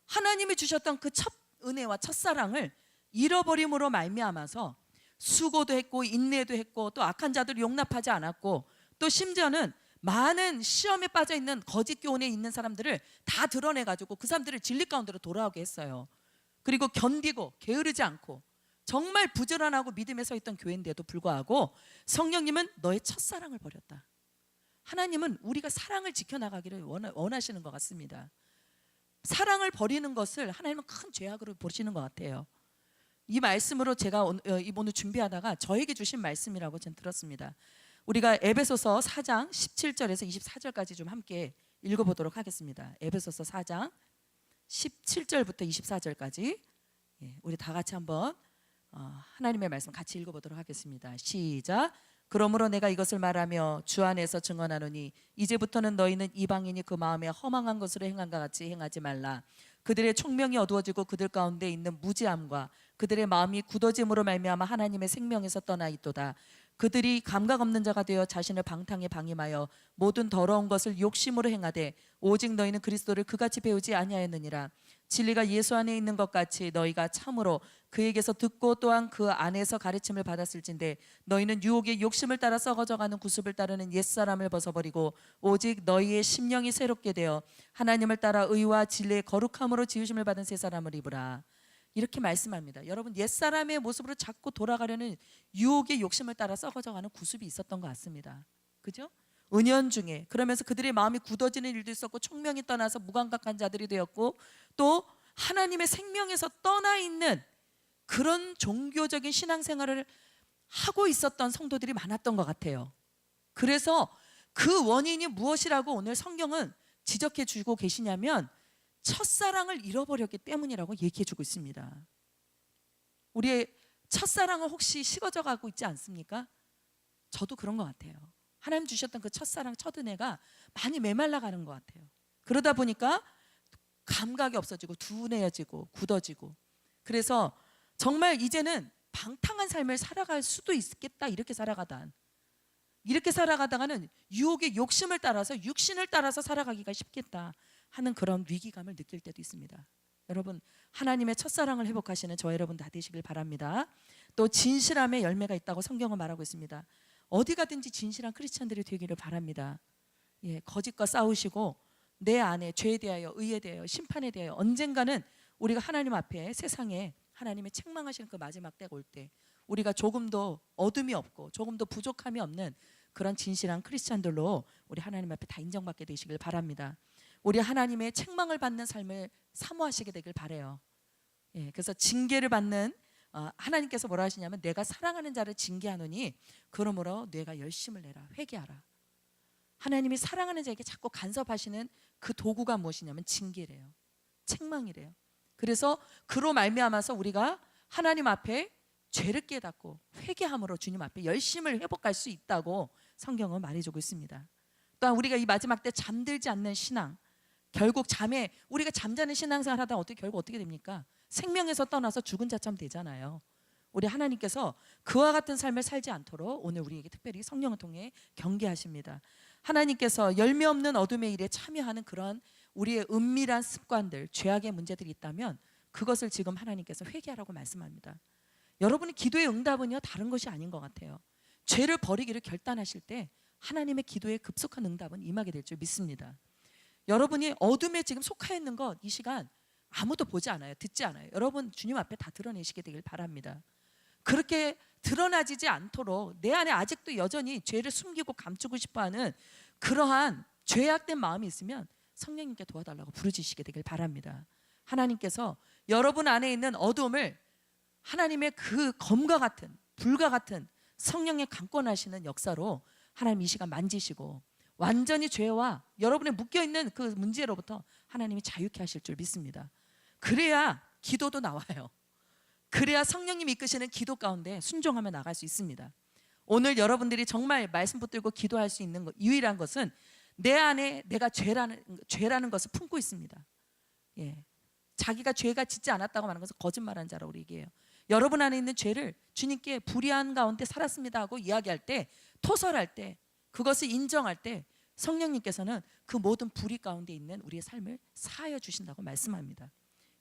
하나님이 주셨던 그 첫 은혜와 첫사랑을 잃어버림으로 말미암아서 수고도 했고 인내도 했고 또 악한 자들을 용납하지 않았고 또 심지어는 많은 시험에 빠져 있는 거짓 교훈에 있는 사람들을 다 드러내가지고 그 사람들을 진리 가운데로 돌아오게 했어요. 그리고 견디고 게으르지 않고 정말 부지런하고 믿음에 서 있던 교회인데도 불구하고 성령님은 너의 첫사랑을 버렸다. 하나님은 우리가 사랑을 지켜나가기를 원하시는 것 같습니다. 사랑을 버리는 것을 하나님은 큰 죄악으로 보시는 것 같아요. 이 말씀으로 제가 오늘 준비하다가 저에게 주신 말씀이라고 저는 들었습니다. 우리가 에베소서 4장 17절에서 24절까지 좀 함께 읽어보도록 하겠습니다. 에베소서 4장 17절부터 24절까지 우리 다 같이 한번 하나님의 말씀 같이 읽어보도록 하겠습니다. 시작. 그러므로 내가 이것을 말하며 주 안에서 증언하노니 이제부터는 너희는 이방인이 그 마음에 허망한 것으로 행한 것 같이 행하지 말라. 그들의 총명이 어두워지고 그들 가운데 있는 무지함과 그들의 마음이 굳어짐으로 말미암아 하나님의 생명에서 떠나 있도다. 그들이 감각 없는 자가 되어 자신을 방탕에 방임하여 모든 더러운 것을 욕심으로 행하되 오직 너희는 그리스도를 그같이 배우지 아니하였느니라. 진리가 예수 안에 있는 것 같이 너희가 참으로 그에게서 듣고 또한 그 안에서 가르침을 받았을진데 너희는 유혹의 욕심을 따라 썩어져가는 구습을 따르는 옛사람을 벗어버리고 오직 너희의 심령이 새롭게 되어 하나님을 따라 의와 진리의 거룩함으로 지으심을 받은 새 사람을 입으라. 이렇게 말씀합니다. 여러분, 옛사람의 모습으로 자꾸 돌아가려는 유혹의 욕심을 따라 썩어져가는 구습이 있었던 것 같습니다. 그죠? 은연중에 그러면서 그들의 마음이 굳어지는 일도 있었고 총명이 떠나서 무감각한 자들이 되었고 또 하나님의 생명에서 떠나 있는 그런 종교적인 신앙생활을 하고 있었던 성도들이 많았던 것 같아요. 그래서 그 원인이 무엇이라고 오늘 성경은 지적해 주고 계시냐면 첫사랑을 잃어버렸기 때문이라고 얘기해 주고 있습니다. 우리의 첫사랑은 혹시 식어져 가고 있지 않습니까? 저도 그런 것 같아요. 하나님 주셨던 그 첫사랑, 첫은혜가 많이 메말라 가는 것 같아요. 그러다 보니까 감각이 없어지고 둔해지고 굳어지고, 그래서 정말 이제는 방탕한 삶을 살아갈 수도 있겠다. 이렇게 살아가다가는 유혹의 욕심을 따라서 육신을 따라서 살아가기가 쉽겠다 하는 그런 위기감을 느낄 때도 있습니다. 여러분, 하나님의 첫사랑을 회복하시는 저 여러분 다 되시길 바랍니다. 또 진실함의 열매가 있다고 성경은 말하고 있습니다. 어디 가든지 진실한 크리스찬들이 되기를 바랍니다. 거짓과 싸우시고 내 안에 죄에 대하여, 의에 대하여, 심판에 대하여 언젠가는 우리가 하나님 앞에, 세상에 하나님의 책망하시는 그 마지막 때가 올 때 우리가 조금도 어둠이 없고 조금도 부족함이 없는 그런 진실한 크리스찬들로 우리 하나님 앞에 다 인정받게 되시길 바랍니다. 우리 하나님의 책망을 받는 삶을 사모하시게 되길 바라요. 그래서 징계를 받는, 하나님께서 뭐라 하시냐면 내가 사랑하는 자를 징계하노니 그러므로 내가 열심을 내라, 회개하라. 하나님이 사랑하는 자에게 자꾸 간섭하시는 그 도구가 무엇이냐면 징계래요, 책망이래요. 그래서 그로 말미암아서 우리가 하나님 앞에 죄를 깨닫고 회개함으로 주님 앞에 열심을 회복할 수 있다고 성경은 말해주고 있습니다. 또한 우리가 이 마지막 때 잠들지 않는 신앙, 결국 우리가 잠자는 신앙생활 하다 결국 어떻게 됩니까? 생명에서 떠나서 죽은 자처럼 되잖아요. 우리 하나님께서 그와 같은 삶을 살지 않도록 오늘 우리에게 특별히 성령을 통해 경계하십니다. 하나님께서 열매 없는 어둠의 일에 참여하는 그런 우리의 은밀한 습관들, 죄악의 문제들이 있다면 그것을 지금 하나님께서 회개하라고 말씀합니다. 여러분의 기도의 응답은요, 다른 것이 아닌 것 같아요. 죄를 버리기를 결단하실 때 하나님의 기도에 급속한 응답은 임하게 될 줄 믿습니다. 여러분이 어둠에 지금 속해 있는 것, 이 시간 아무도 보지 않아요, 듣지 않아요. 여러분 주님 앞에 다 드러내시게 되길 바랍니다. 그렇게 드러나지지 않도록 내 안에 아직도 여전히 죄를 숨기고 감추고 싶어하는 그러한 죄악된 마음이 있으면 성령님께 도와달라고 부르짖으시게 되길 바랍니다. 하나님께서 여러분 안에 있는 어둠을 하나님의 그 검과 같은, 불과 같은 성령의 강권하시는 역사로 하나님 이 시간 만지시고 완전히 죄와 여러분의 묶여있는 그 문제로부터 하나님이 자유케 하실 줄 믿습니다. 그래야 기도도 나와요. 그래야 성령님이 이끄시는 기도 가운데 순종하며 나갈 수 있습니다. 오늘 여러분들이 정말 말씀 붙들고 기도할 수 있는 유일한 것은 내 안에 내가 죄라는 것을 품고 있습니다. 자기가 죄가 짓지 않았다고 말하는 것은 거짓말한 자라고 우리 얘기해요. 여러분 안에 있는 죄를 주님께 불의한 가운데 살았습니다 하고 이야기할 때, 토설할 때, 그것을 인정할 때 성령님께서는 그 모든 불의 가운데 있는 우리의 삶을 사하여 주신다고 말씀합니다.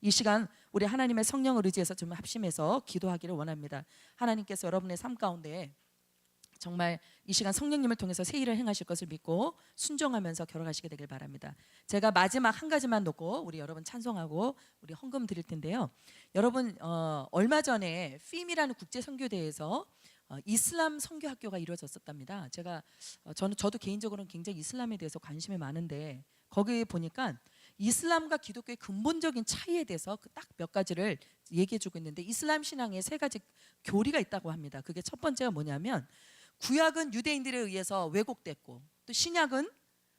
이 시간 우리 하나님의 성령을 의지해서 좀 합심해서 기도하기를 원합니다. 하나님께서 여러분의 삶 가운데 정말 이 시간 성령님을 통해서 새 일을 행하실 것을 믿고 순종하면서 걸어가시게 되길 바랍니다. 제가 마지막 한 가지만 놓고 우리 여러분 찬송하고 우리 헌금 드릴 텐데요. 여러분 얼마 전에 FIM이라는 국제 선교대회에서 이슬람 선교학교가 이루어졌었답니다. 저도 개인적으로는 굉장히 이슬람에 대해서 관심이 많은데 거기에 보니까 이슬람과 기독교의 근본적인 차이에 대해서 딱 몇 가지를 얘기해주고 있는데 이슬람 신앙에 세 가지 교리가 있다고 합니다. 그게 첫 번째가 뭐냐면 구약은 유대인들에 의해서 왜곡됐고 또 신약은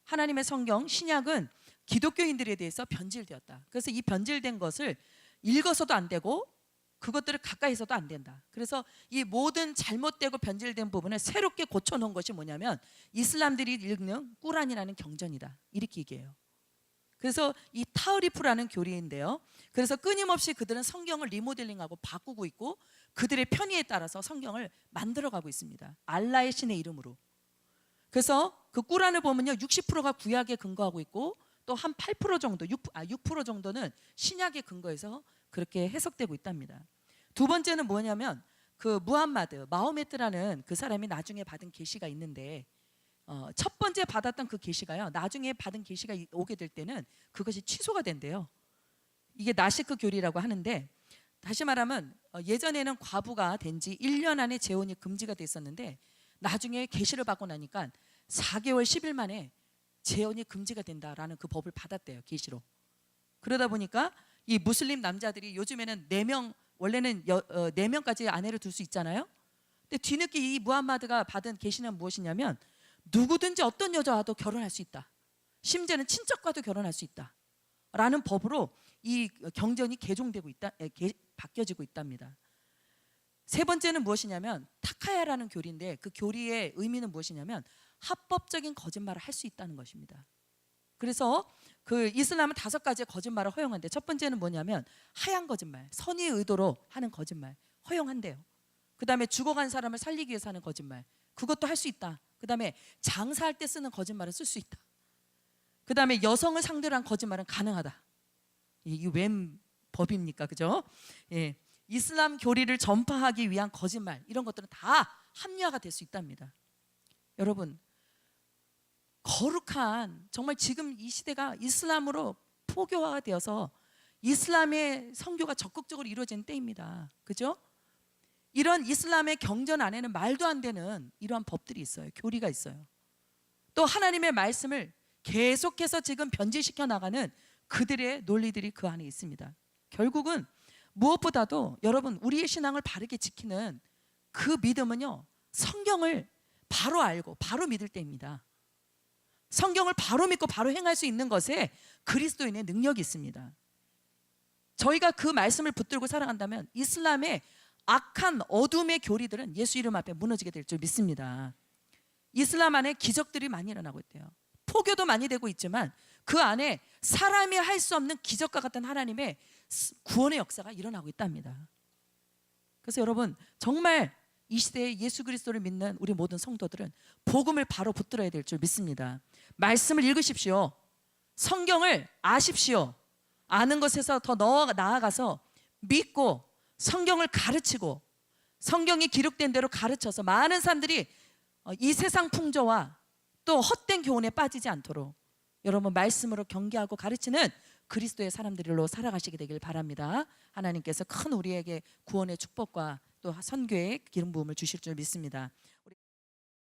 하나님의 성경, 신약은 기독교인들에 대해서 변질되었다. 그래서 이 변질된 것을 읽어서도 안 되고 그것들을 가까이서도 안 된다. 그래서 이 모든 잘못되고 변질된 부분을 새롭게 고쳐놓은 것이 뭐냐면 이슬람들이 읽는 꾸란이라는 경전이다. 이렇게 얘기해요. 그래서 이 타흐리프라는 교리인데요. 그래서 끊임없이 그들은 성경을 리모델링하고 바꾸고 있고 그들의 편의에 따라서 성경을 만들어가고 있습니다. 알라의 신의 이름으로. 그래서 그 꾸란을 보면요, 60%가 구약에 근거하고 있고 또 한 8% 정도, 6% 정도는 신약에 근거해서 그렇게 해석되고 있답니다. 두 번째는 뭐냐면 그 무함마드, 마호메트라는 그 사람이 나중에 받은 계시가 있는데 첫 번째 받았던 그 계시가요, 나중에 받은 계시가 오게 될 때는 그것이 취소가 된대요. 이게 나시크 교리라고 하는데, 다시 말하면 예전에는 과부가 된 지 1년 안에 재혼이 금지가 됐었는데 나중에 계시를 받고 나니까 4개월 10일 만에 재혼이 금지가 된다라는 그 법을 받았대요, 계시로. 그러다 보니까 이 무슬림 남자들이 요즘에는 4명, 원래는 4명까지 아내를 둘 수 있잖아요. 근데 뒤늦게 이 무함마드가 받은 계시는 무엇이냐면 누구든지 어떤 여자와도 결혼할 수 있다. 심지어는 친척과도 결혼할 수 있다. 라는 법으로 이 경전이 개종되고 있다, 바뀌어지고 있답니다. 세 번째는 무엇이냐면 타카야라는 교리인데 그 교리의 의미는 무엇이냐면 합법적인 거짓말을 할 수 있다는 것입니다. 그래서 그 이슬람은 5가지의 거짓말을 허용한대. 첫 번째는 뭐냐면 하얀 거짓말, 선의의 의도로 하는 거짓말 허용한대요. 그 다음에 죽어간 사람을 살리기 위해서 하는 거짓말, 그것도 할 수 있다. 그 다음에 장사할 때 쓰는 거짓말을 쓸 수 있다. 그 다음에 여성을 상대로 한 거짓말은 가능하다. 이게 웬 법입니까? 그죠? 예. 이슬람 교리를 전파하기 위한 거짓말, 이런 것들은 다 합리화가 될 수 있답니다. 여러분, 거룩한, 정말 지금 이 시대가 이슬람으로 포교화가 되어서 이슬람의 선교가 적극적으로 이루어진 때입니다. 그죠? 이런 이슬람의 경전 안에는 말도 안 되는 이러한 법들이 있어요. 교리가 있어요. 또 하나님의 말씀을 계속해서 지금 변질시켜 나가는 그들의 논리들이 그 안에 있습니다. 결국은 무엇보다도 여러분, 우리의 신앙을 바르게 지키는 그 믿음은요, 성경을 바로 알고 바로 믿을 때입니다. 성경을 바로 믿고 바로 행할 수 있는 것에 그리스도인의 능력이 있습니다. 저희가 그 말씀을 붙들고 살아간다면 이슬람의 악한 어둠의 교리들은 예수 이름 앞에 무너지게 될 줄 믿습니다. 이슬람 안에 기적들이 많이 일어나고 있대요. 포교도 많이 되고 있지만 그 안에 사람이 할 수 없는 기적과 같은 하나님의 구원의 역사가 일어나고 있답니다. 그래서 여러분, 정말 이 시대에 예수 그리스도를 믿는 우리 모든 성도들은 복음을 바로 붙들어야 될 줄 믿습니다. 말씀을 읽으십시오. 성경을 아십시오. 아는 것에서 더 나아가서 믿고 성경을 가르치고 성경이 기록된 대로 가르쳐서 많은 사람들이 이 세상 풍조와 또 헛된 교훈에 빠지지 않도록 여러분 말씀으로 경계하고 가르치는 그리스도의 사람들로 살아가시게 되길 바랍니다. 하나님께서 큰 우리에게 구원의 축복과 또 선교의 기름 부음을 주실 줄 믿습니다.